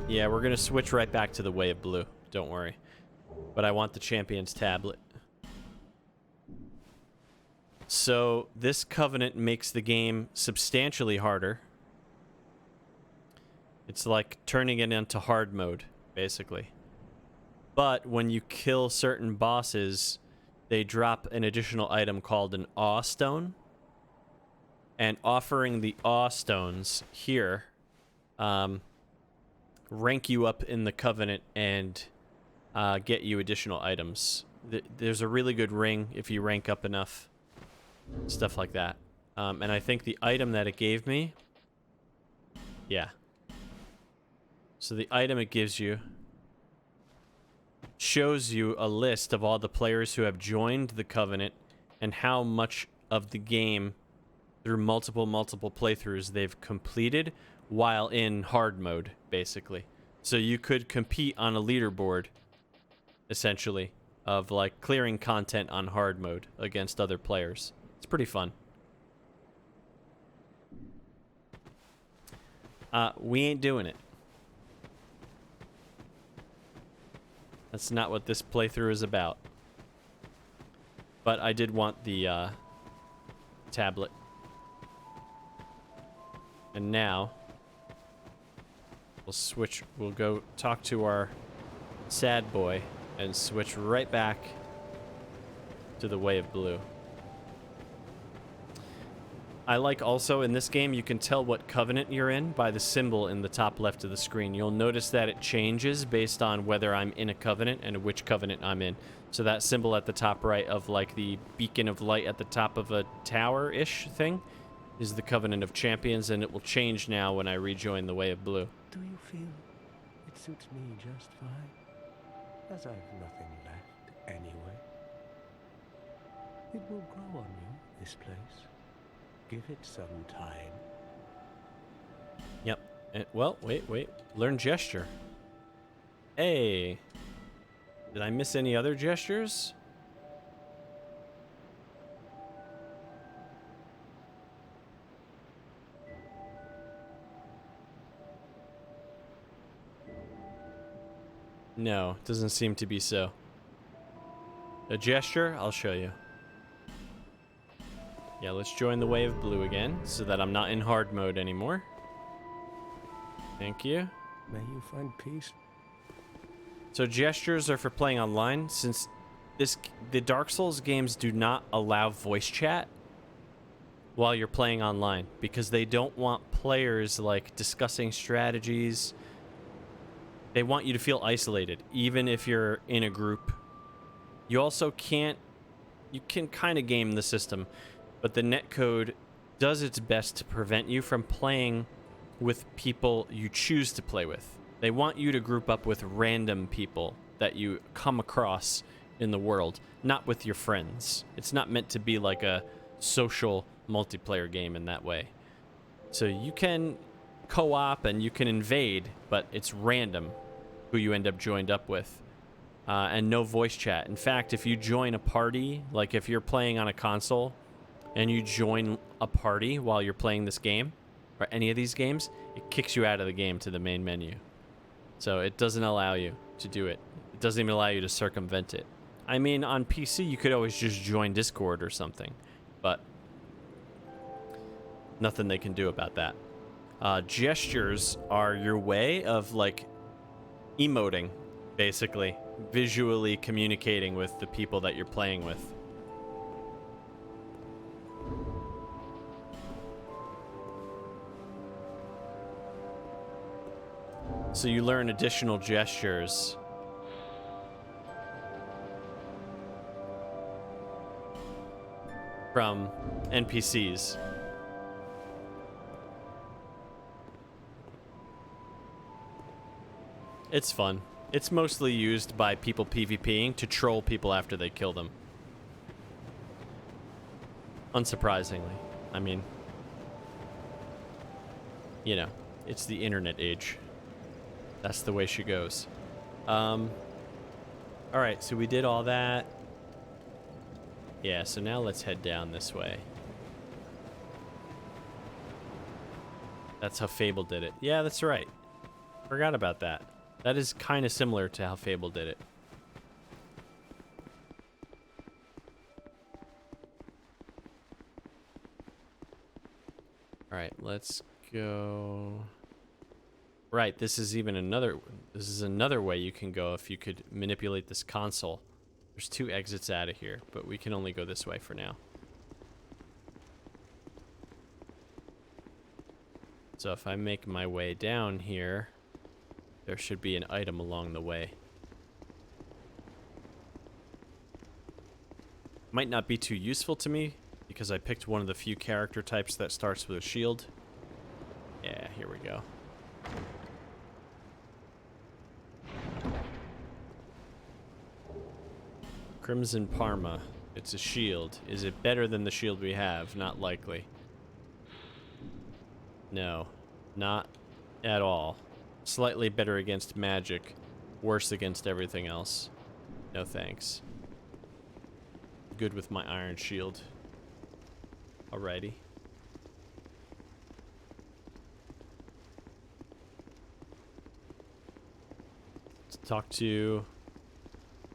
Yeah, we're going to switch right back to the Way of Blue. Don't worry. But I want the Champion's Tablet. So, this covenant makes the game substantially harder. It's like turning it into hard mode, basically. But when you kill certain bosses, they drop an additional item called an Awe Stone. And offering the Awe Stones here rank you up in the Covenant and get you additional items. There's a really good ring if you rank up enough. Stuff like that. And I think the item that it gave me... Yeah. So the item it gives you shows you a list of all the players who have joined the Covenant and how much of the game through multiple playthroughs they've completed while in hard mode, basically. So you could compete on a leaderboard, essentially, of like clearing content on hard mode against other players. It's pretty fun. We ain't doing it. That's not what this playthrough is about. But I did want the tablet. And now we'll switch. We'll go talk to our sad boy and switch right back to the Way of Blue. I like also in this game you can tell what covenant you're in by the symbol in the top left of the screen. You'll notice that it changes based on whether I'm in a covenant and which covenant I'm in. So that symbol at the top right of like the beacon of light at the top of a tower-ish thing is the Covenant of Champions, and it will change now when I rejoin the Way of Blue. Do you feel it suits me just fine? As I've nothing left anyway. It will grow on you, this place. Give it some time. Yep. Well, wait. Learn gesture. Hey. Did I miss any other gestures? No, doesn't seem to be so. A gesture? I'll show you. Yeah, let's join the Way of Blue again, so that I'm not in hard mode anymore. Thank you. May you find peace. So gestures are for playing online. Since the Dark Souls games do not allow voice chat while you're playing online, because they don't want players like discussing strategies. They want you to feel isolated, even if you're in a group. You also can't... You can kind of game the system, but the netcode does its best to prevent you from playing with people you choose to play with. They want you to group up with random people that you come across in the world, not with your friends. It's not meant to be like a social multiplayer game in that way. So you can co-op and you can invade, but it's random who you end up joined up with. And no voice chat. In fact, if you join a party, like if you're playing on a console and you join a party while you're playing this game, or any of these games, it kicks you out of the game to the main menu. So it doesn't allow you to do it. It doesn't even allow you to circumvent it. I mean, on PC, you could always just join Discord or something, but nothing they can do about that. Gestures are your way of, like, emoting, basically. Visually communicating with the people that you're playing with. So you learn additional gestures. From NPCs. It's fun. It's mostly used by people PvPing to troll people after they kill them. Unsurprisingly. I mean, you know, it's the internet age. That's the way she goes. Alright, so we did all that. Yeah, so now let's head down this way. That's how Fable did it. Yeah, that's right. Forgot about that. That is kind of similar to how Fable did it. Alright, let's go... Right, this is another way you can go if you could manipulate this console. There's 2 exits out of here, but we can only go this way for now. So if I make my way down here, there should be an item along the way. Might not be too useful to me, because I picked one of the few character types that starts with a shield. Yeah, here we go. Crimson Parma. It's a shield. Is it better than the shield we have? Not likely. No. Not at all. Slightly better against magic. Worse against everything else. No thanks. Good with my iron shield. Alrighty. Let's talk to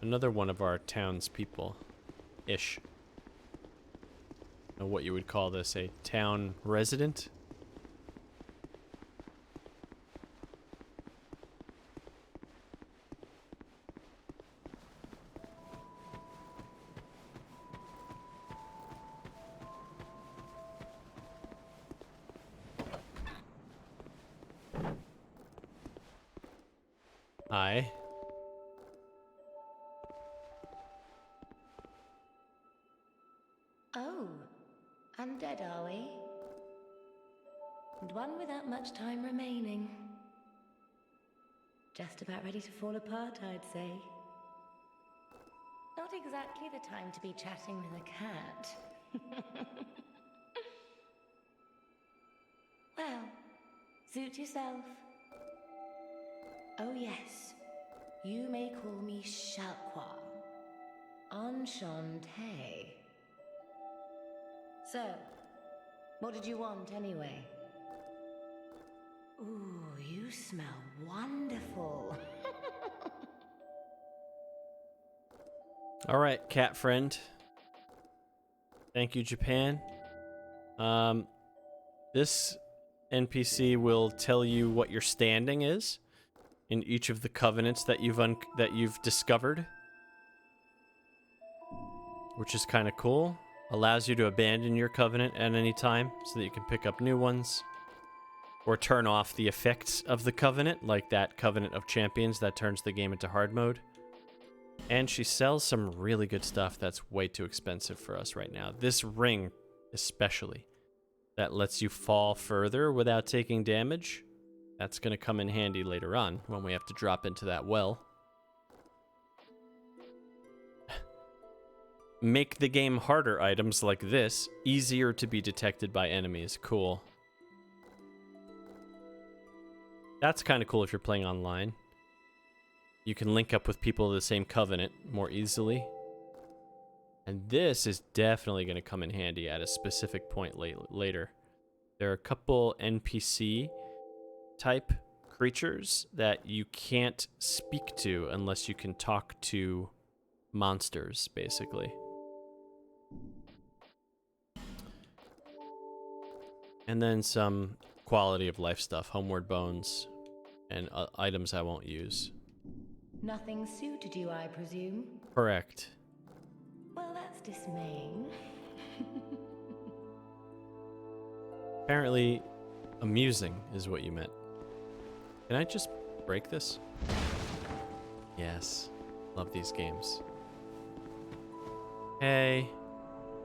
another one of our townspeople-ish. Know what you would call this, a town resident? Hi. Oh, undead are we? And one without much time remaining. Just about ready to fall apart, I'd say. Not exactly the time to be chatting with a cat. Well, suit yourself. Oh yes, you may call me Shalqua. Enchanté. So, what did you want anyway? Ooh, you smell wonderful. All right, cat friend. Thank you, Japan. This NPC will tell you what your standing is in each of the covenants that you've discovered, which is kind of cool. Allows you to abandon your covenant at any time so that you can pick up new ones, or turn off the effects of the covenant, like that Covenant of Champions that turns the game into hard mode. And she sells some really good stuff that's way too expensive for us right now. This ring, especially, that lets you fall further without taking damage. That's going to come in handy later on when we have to drop into that well. Make the game harder items like this easier to be detected by enemies. Cool. That's kind of cool if you're playing online. You can link up with people of the same covenant more easily. And this is definitely going to come in handy at a specific point later. There are a couple NPC type creatures that you can't speak to unless you can talk to monsters, basically. And then some quality of life stuff, homeward bones, and items I won't use. Nothing suited you, I presume? Correct. Well, that's dismaying. Apparently, amusing is what you meant. Can I just break this? Yes. Love these games. Hey.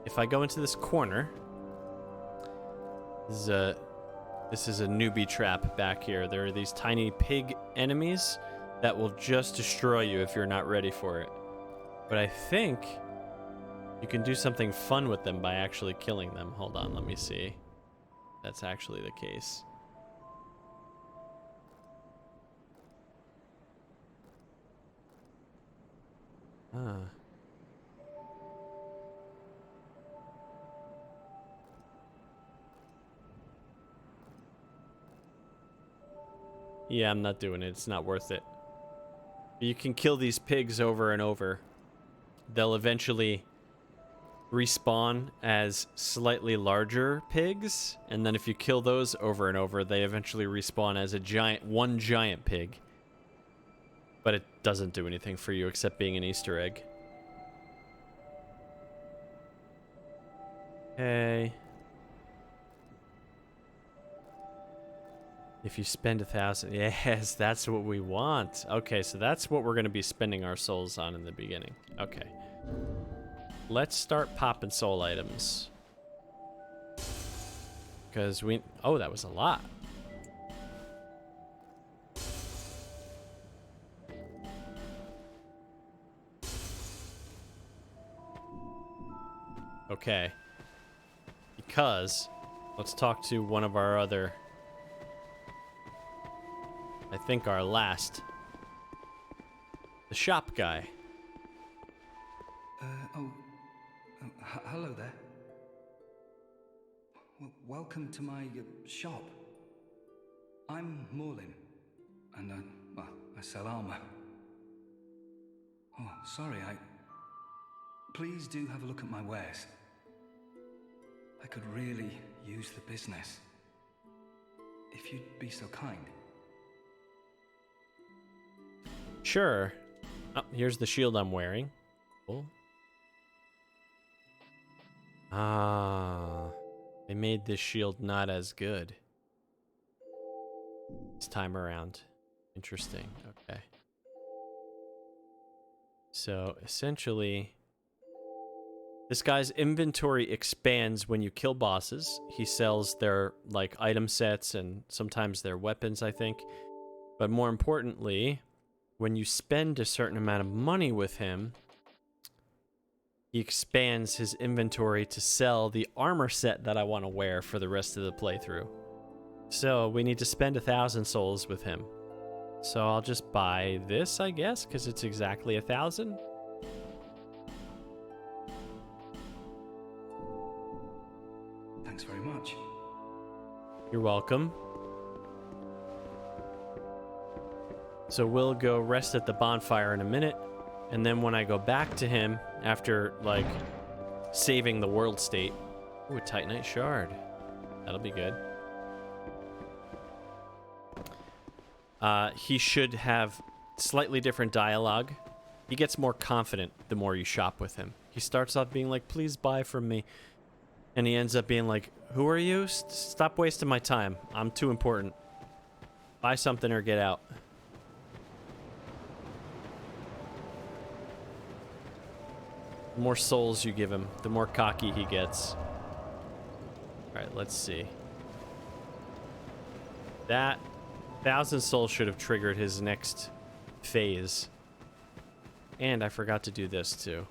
If I go into this corner... This is a newbie trap back here. There are these tiny pig enemies that will just destroy you if you're not ready for it. But I think you can do something fun with them by actually killing them. Hold on, let me see. That's actually the case. Ah. Yeah, I'm not doing it. It's not worth it. You can kill these pigs over and over. They'll eventually respawn as slightly larger pigs, and then if you kill those over and over, they eventually respawn as one giant pig. But it doesn't do anything for you except being an Easter egg. Okay. If you spend 1,000, yes, that's what we want. Okay, so that's what we're going to be spending our souls on in the beginning. Okay. Let's start popping soul items. Because oh, that was a lot. Okay. Because let's talk to one of our other, I think our last, the shop guy. Hello there. Welcome to my shop. I'm Morlin, and I sell armor. Oh, sorry, Please do have a look at my wares. I could really use the business. If you'd be so kind. Sure. Oh, here's the shield I'm wearing. Cool. Ah, they made this shield not as good this time around. Interesting. Okay. So essentially, this guy's inventory expands when you kill bosses. He sells their like item sets and sometimes their weapons, I think. But more importantly, when you spend a certain amount of money with him, he expands his inventory to sell the armor set that I want to wear for the rest of the playthrough. So we need to spend 1,000 souls with him. So I'll just buy this, I guess, because it's exactly 1,000. Thanks very much. You're welcome. So we'll go rest at the bonfire in a minute, and then when I go back to him after, like, saving the world state... Ooh, a Titanite shard. That'll be good. He should have slightly different dialogue. He gets more confident the more you shop with him. He starts off being like, please buy from me. And he ends up being like, who are you? Stop wasting my time. I'm too important. Buy something or get out. The more souls you give him, the more cocky he gets. Alright, let's see. That 1,000 souls should have triggered his next phase. And I forgot to do this too.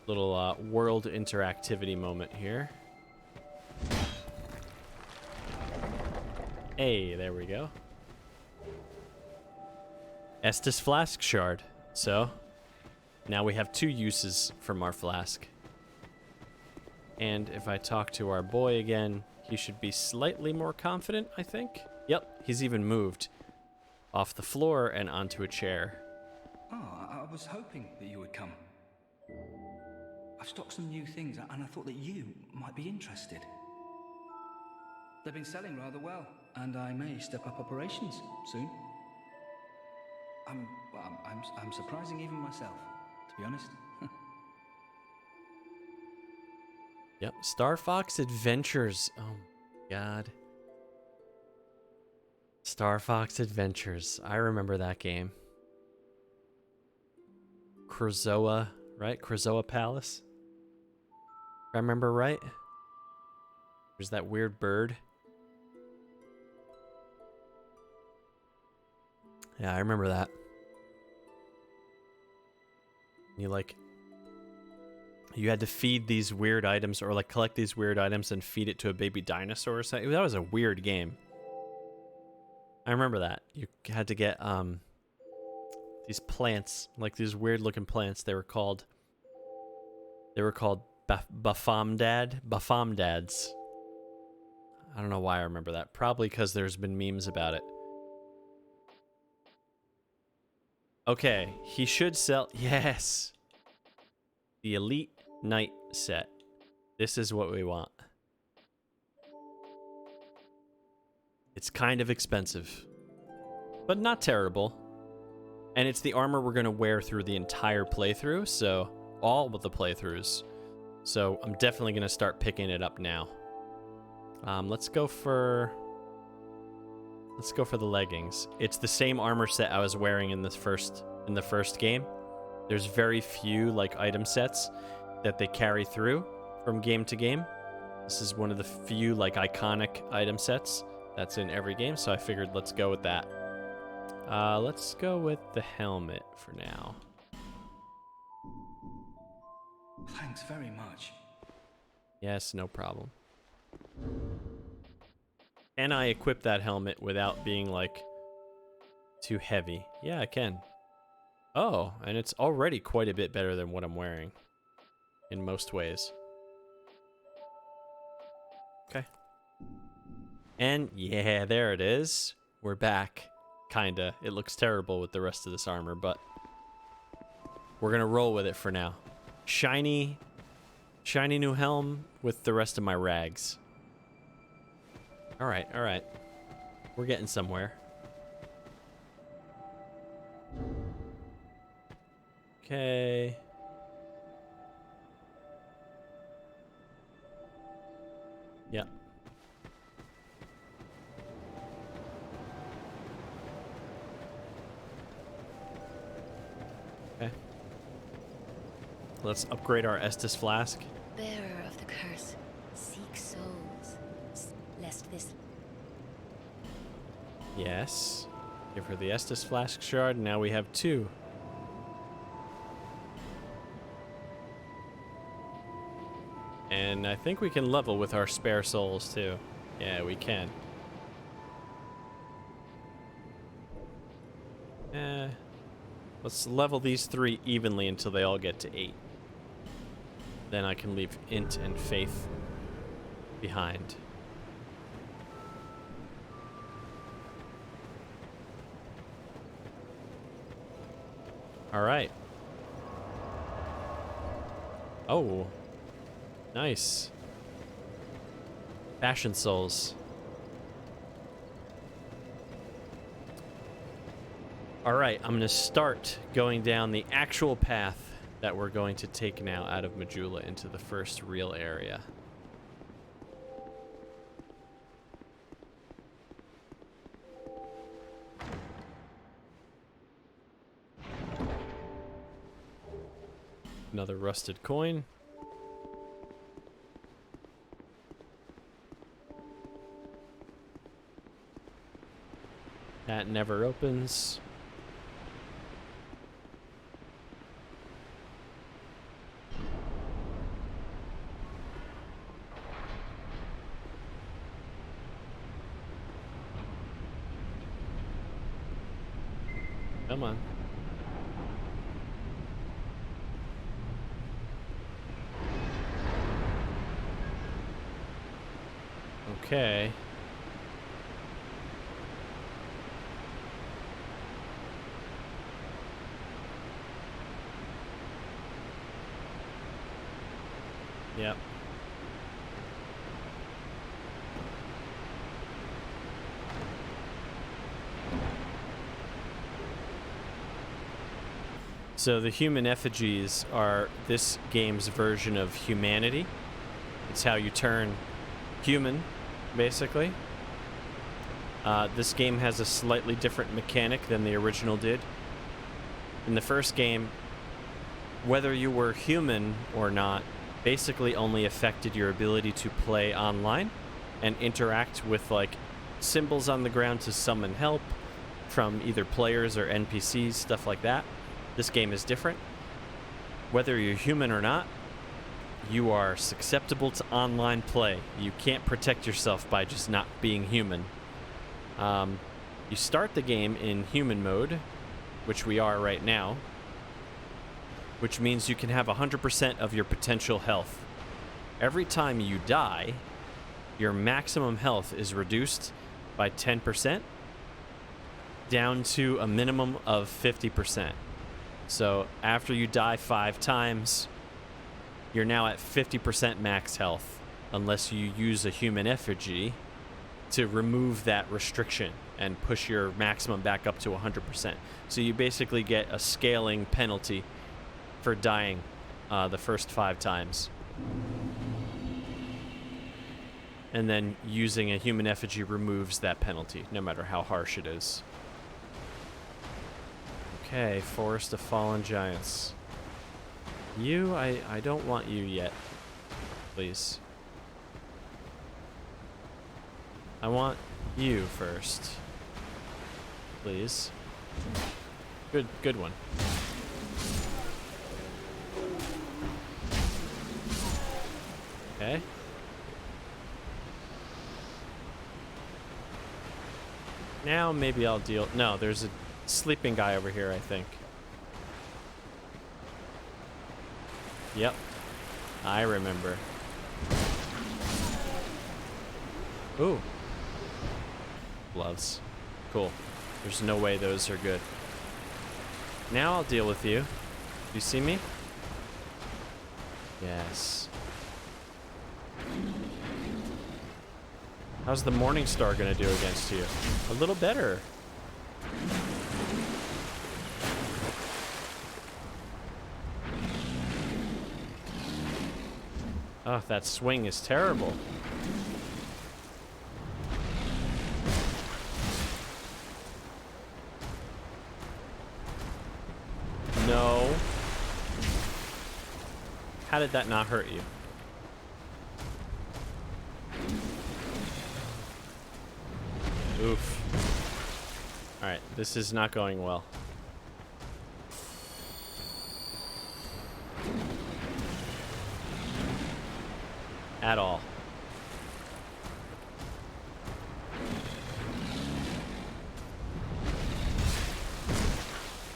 Little world interactivity moment here. Hey, there we go. Estus Flask Shard. So, now we have 2 uses from our flask. And if I talk to our boy again, he should be slightly more confident, I think. Yep, he's even moved off the floor and onto a chair. Oh, I was hoping that you would come. I've stocked some new things, and I thought that you might be interested. They've been selling rather well, and I may step up operations soon. I'm surprising even myself, to be honest. Yep, Star Fox Adventures. Oh my god. Star Fox Adventures. I remember that game. Krazoa, right? Krazoa Palace. If I remember right. There's that weird bird. Yeah, I remember that. You had to feed these weird items, or like collect these weird items and feed it to a baby dinosaur or something. That was a weird game. I remember that. You had to get these plants, like these weird looking plants. They were called Bafomdads. I don't know why I remember that. Probably because there's been memes about it. Okay, he should sell... Yes! The Elite Knight set. This is what we want. It's kind of expensive, but not terrible. And it's the armor we're going to wear through the entire playthrough, so all of the playthroughs. So I'm definitely going to start picking it up now. Let's go for the leggings. It's the same armor set I was wearing in the first game. There's very few like item sets that they carry through from game to game. This is one of the few like iconic item sets that's in every game, so I figured let's go with that. Let's go with the helmet for now. Thanks very much. Yes, no problem. Can I equip that helmet without being, like, too heavy? Yeah, I can. Oh, and it's already quite a bit better than what I'm wearing. In most ways. Okay. And, yeah, there it is. We're back. Kinda. It looks terrible with the rest of this armor, but we're gonna roll with it for now. Shiny new helm with the rest of my rags. Alright, alright. We're getting somewhere. Okay. Yep. Okay. Let's upgrade our Estus flask. Bearer of the curse, seek souls, lest this... Yes. Give her the Estus flask shard. Now we have 2. And I think we can level with our spare souls too. Yeah, we can. Let's level these 3 evenly until they all get to 8. Then I can leave Int and Faith behind. Alright. Oh. Nice. Fashion souls. Alright, I'm going to start going down the actual path that we're going to take now out of Majula into the first real area. Another rusted coin. That never opens. Come on. Okay. Yep. So the human effigies are this game's version of humanity. It's how you turn human, basically. This game has a slightly different mechanic than the original did. In the first game, whether you were human or not basically only affected your ability to play online and interact with, like, symbols on the ground to summon help from either players or NPCs, stuff like that. This game is different. Whether you're human or not, you are susceptible to online play. You can't protect yourself by just not being human. You start the game in human mode, which we are right now, which means you can have 100% of your potential health. Every time you die, your maximum health is reduced by 10% down to a minimum of 50%. So after you die 5 times, you're now at 50% max health, unless you use a human effigy to remove that restriction and push your maximum back up to 100%. So you basically get a scaling penalty for dying the first 5 times. And then using a human effigy removes that penalty, no matter how harsh it is. Okay, Forest of Fallen Giants. You, I don't want you yet. Please. I want you first. Please. Good one. Okay. Now maybe I'll deal... No, there's a sleeping guy over here, I think. Yep. I remember. Ooh. Gloves. Cool. There's no way those are good. Now I'll deal with you. You see me? Yes. How's the Morning Star gonna do against you? A little better. Oh, that swing is terrible. No. How did that not hurt you? Oof. Alright, this is not going well. At all.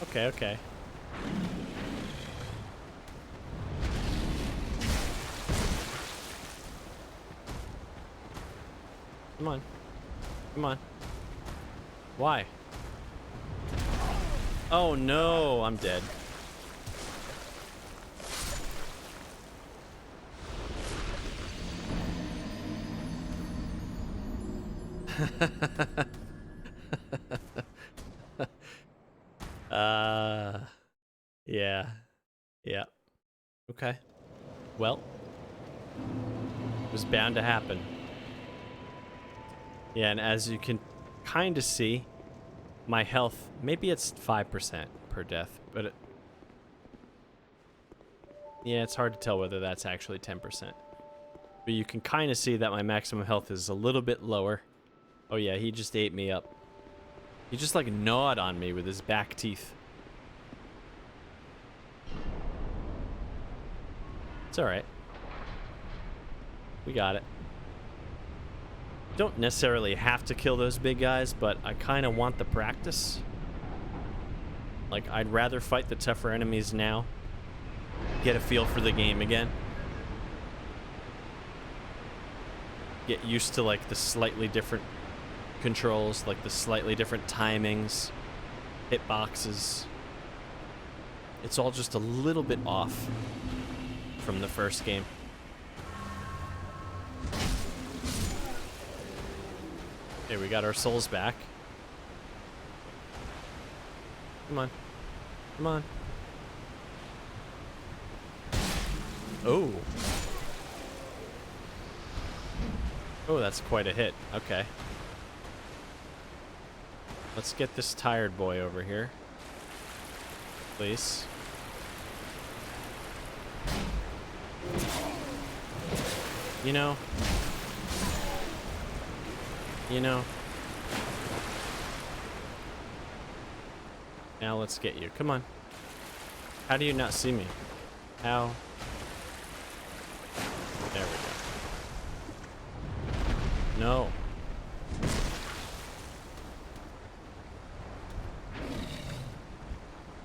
Okay, okay. Come on. Come on. Why? Oh no, I'm dead. Yeah. Yeah. Okay. Well, it was bound to happen. Yeah, and as you can kind of see, my health, maybe it's 5% per death, but yeah, it's hard to tell whether that's actually 10%. But you can kind of see that my maximum health is a little bit lower. Oh yeah, he just ate me up. He just like gnawed on me with his back teeth. It's alright. We got it. Don't necessarily have to kill those big guys, but I kind of want the practice. Like, I'd rather fight the tougher enemies now. Get a feel for the game again. Get used to, like, the slightly different controls, like the slightly different timings, hitboxes. It's all just a little bit off from the first game. Okay, we got our souls back. Come on. Come on. Oh. Oh, that's quite a hit. Okay. Let's get this tired boy over here. Please. You know. Now let's get you. Come on. How do you not see me? How? There we go. No.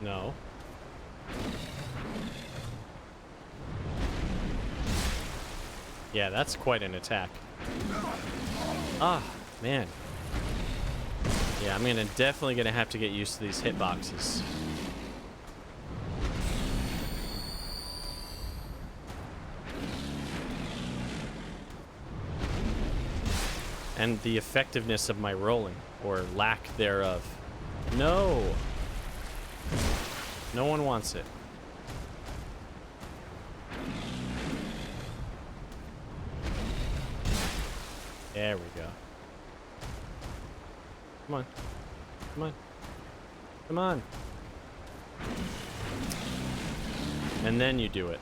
No. Yeah, that's quite an attack. Ah, man. Yeah, I'm definitely gonna have to get used to these hitboxes. And the effectiveness of my rolling, or lack thereof. No! No one wants it. There we go. Come on. Come on. Come on. And then you do it.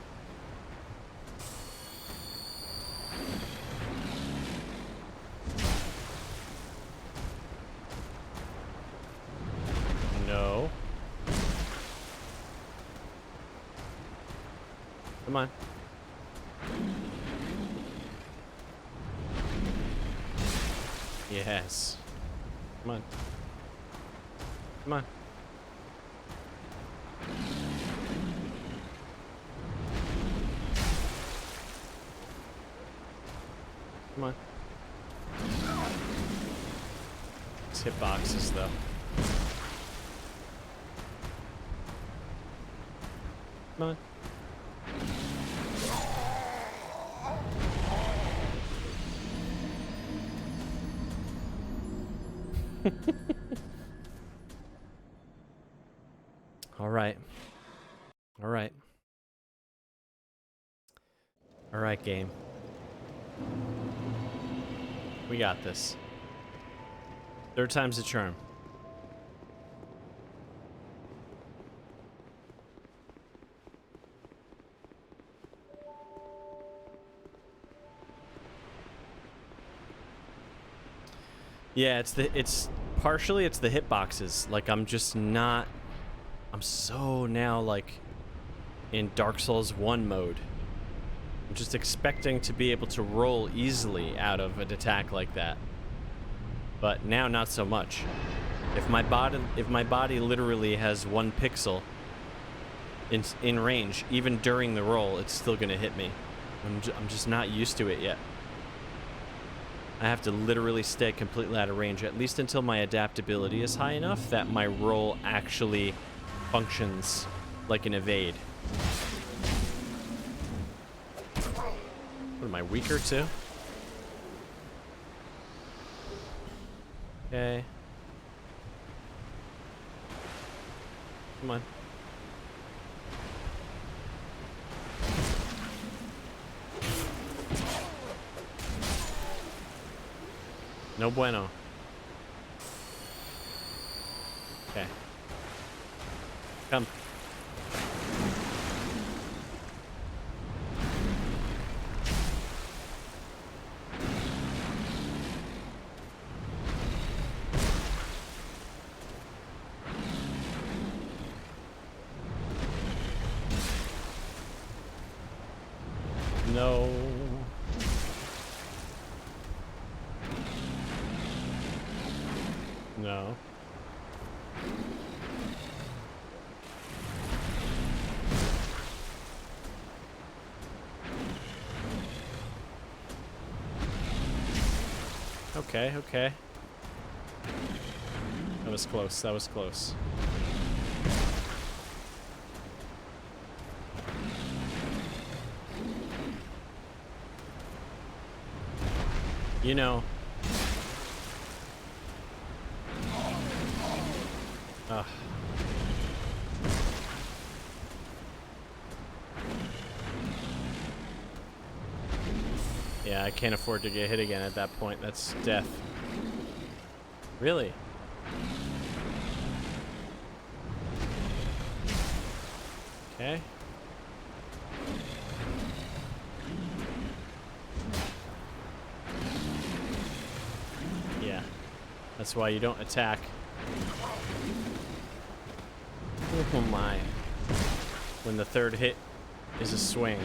No. Come on. Yes. Come on. Come on. Come on. These hitboxes, though. Come on. All right. All right. All right, game. We got this. Third time's the charm. Yeah, it's partially it's the hitboxes. Like I'm so now like in Dark Souls 1 mode. I'm just expecting to be able to roll easily out of an attack like that. But now not so much. If my body literally has 1 pixel in range, even during the roll, it's still gonna hit me. I'm just not used to it yet. I have to literally stay completely out of range, at least until my adaptability is high enough that my roll actually functions like an evade. What, am I weaker too? Okay. Come on. No bueno. Okay. Come. No. No. Okay, okay. That was close, that was close. You know. Ugh. Yeah, I can't afford to get hit again at that point. That's death. Really? Okay. Yeah. That's why you don't attack. Oh my. When the third hit is a swing.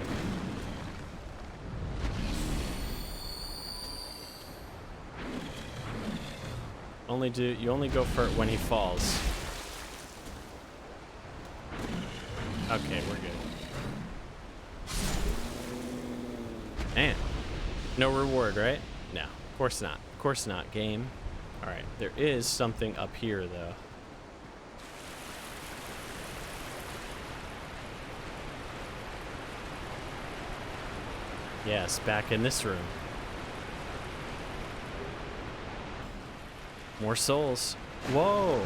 You only go for it when he falls. Okay, we're good. Man. No reward, right? No, of course not. Of course not, game. Alright, there is something up here though. Yes, back in this room. More souls. Whoa.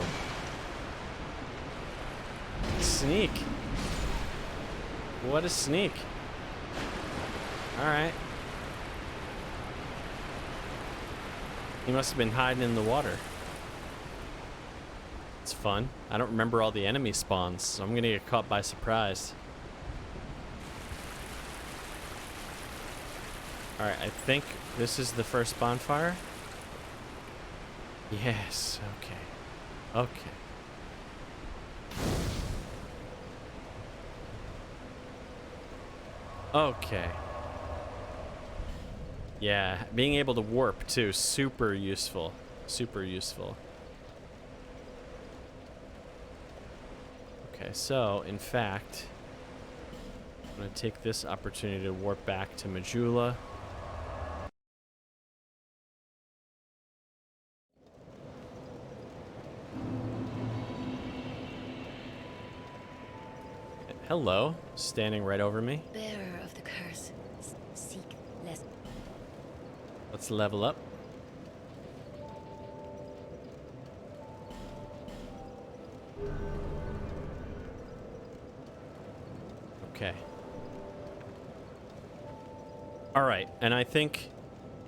Sneak. What a sneak. Alright. He must have been hiding in the water. It's fun. I don't remember all the enemy spawns, so I'm gonna get caught by surprise. Alright, I think this is the first bonfire. Yes, okay. Okay. Okay. Yeah, being able to warp too, super useful. Super useful. Okay, so in fact, I'm gonna take this opportunity to warp back to Majula. Hello, standing right over me. Bearer of the curse, seek less. Let's level up. Okay. All right, and I think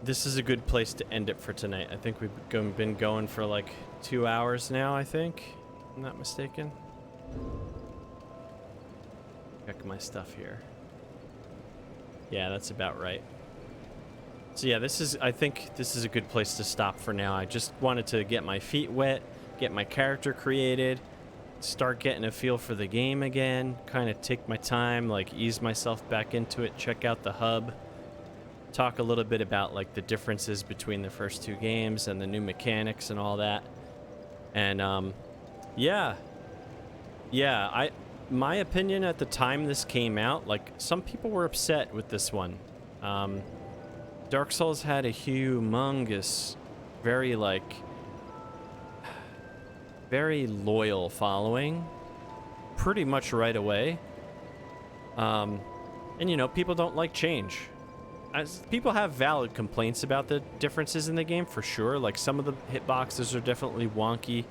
this is a good place to end it for tonight. I think we've been going for like 2 hours now, I think. If I'm not mistaken. Check my stuff here. Yeah, that's about right. So yeah, I think this is a good place to stop for now. I just wanted to get my feet wet, get my character created, start getting a feel for the game again, kind of take my time, like ease myself back into it, check out the hub, talk a little bit about like the differences between the first 2 games and the new mechanics and all that. And yeah, my opinion at the time this came out, like some people were upset with this one. Dark Souls had a humongous, very loyal following pretty much right away. And you know, people don't like change. People have valid complaints about the differences in the game for sure. Like some of the hitboxes are definitely wonky.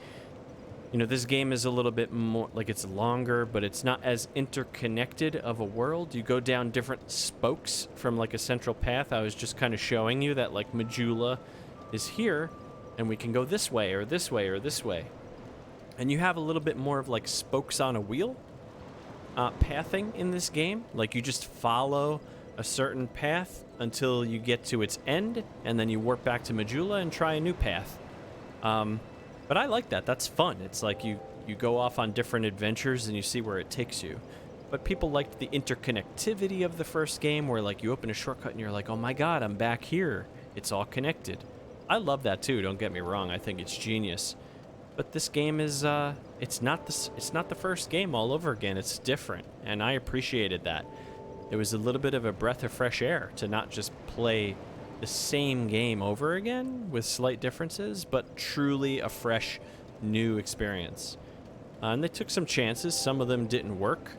You know, this game is a little bit more, like it's longer, but it's not as interconnected of a world. You go down different spokes from like a central path. I was just kind of showing you that like Majula is here and we can go this way or this way or this way. And you have a little bit more of like spokes on a wheel pathing in this game. Like you just follow a certain path until you get to its end and then you warp back to Majula and try a new path. But I like that. That's fun. It's like you go off on different adventures and you see where it takes you. But people liked the interconnectivity of the first game where like you open a shortcut and you're like, oh my god, I'm back here. It's all connected. I love that too, don't get me wrong. I think it's genius. But this game is, it's not the first game all over again. It's different, and I appreciated that. It was a little bit of a breath of fresh air to not just play the same game over again with slight differences, but truly a fresh, new experience. And they took some chances. Some of them didn't work.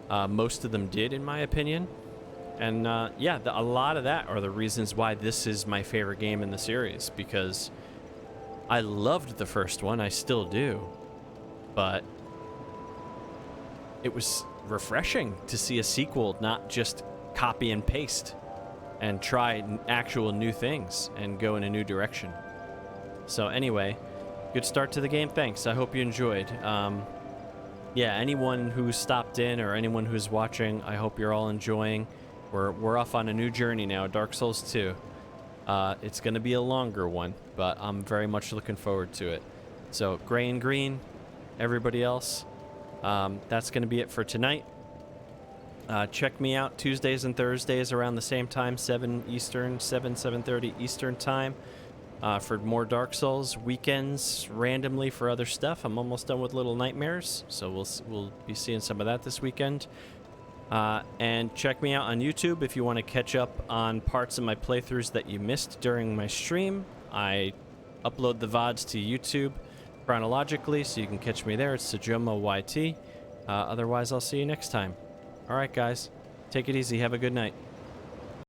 Most of them did, in my opinion. And yeah, a lot of that are the reasons why this is my favorite game in the series, because I loved the first one. I still do. But it was refreshing to see a sequel, not just copy and paste and try actual new things and go in a new direction. So anyway, good start to the game. Thanks. I hope you enjoyed. Yeah, anyone who stopped in or anyone who's watching, I hope you're all enjoying. We're off on a new journey now, Dark Souls 2. It's going to be a longer one, but I'm very much looking forward to it. So, Gray and Green, everybody else, that's going to be it for tonight. Check me out Tuesdays and Thursdays around the same time, 7 Eastern, 7:30 Eastern time, for more Dark Souls. Weekends randomly for other stuff. I'm almost done with Little Nightmares, so we'll be seeing some of that this weekend. And check me out on YouTube if you want to catch up on parts of my playthroughs that you missed during my stream. I upload the VODs to YouTube chronologically, so you can catch me there. It's Sajoma YT. Otherwise, I'll see you next time. All right, guys. Take it easy. Have a good night.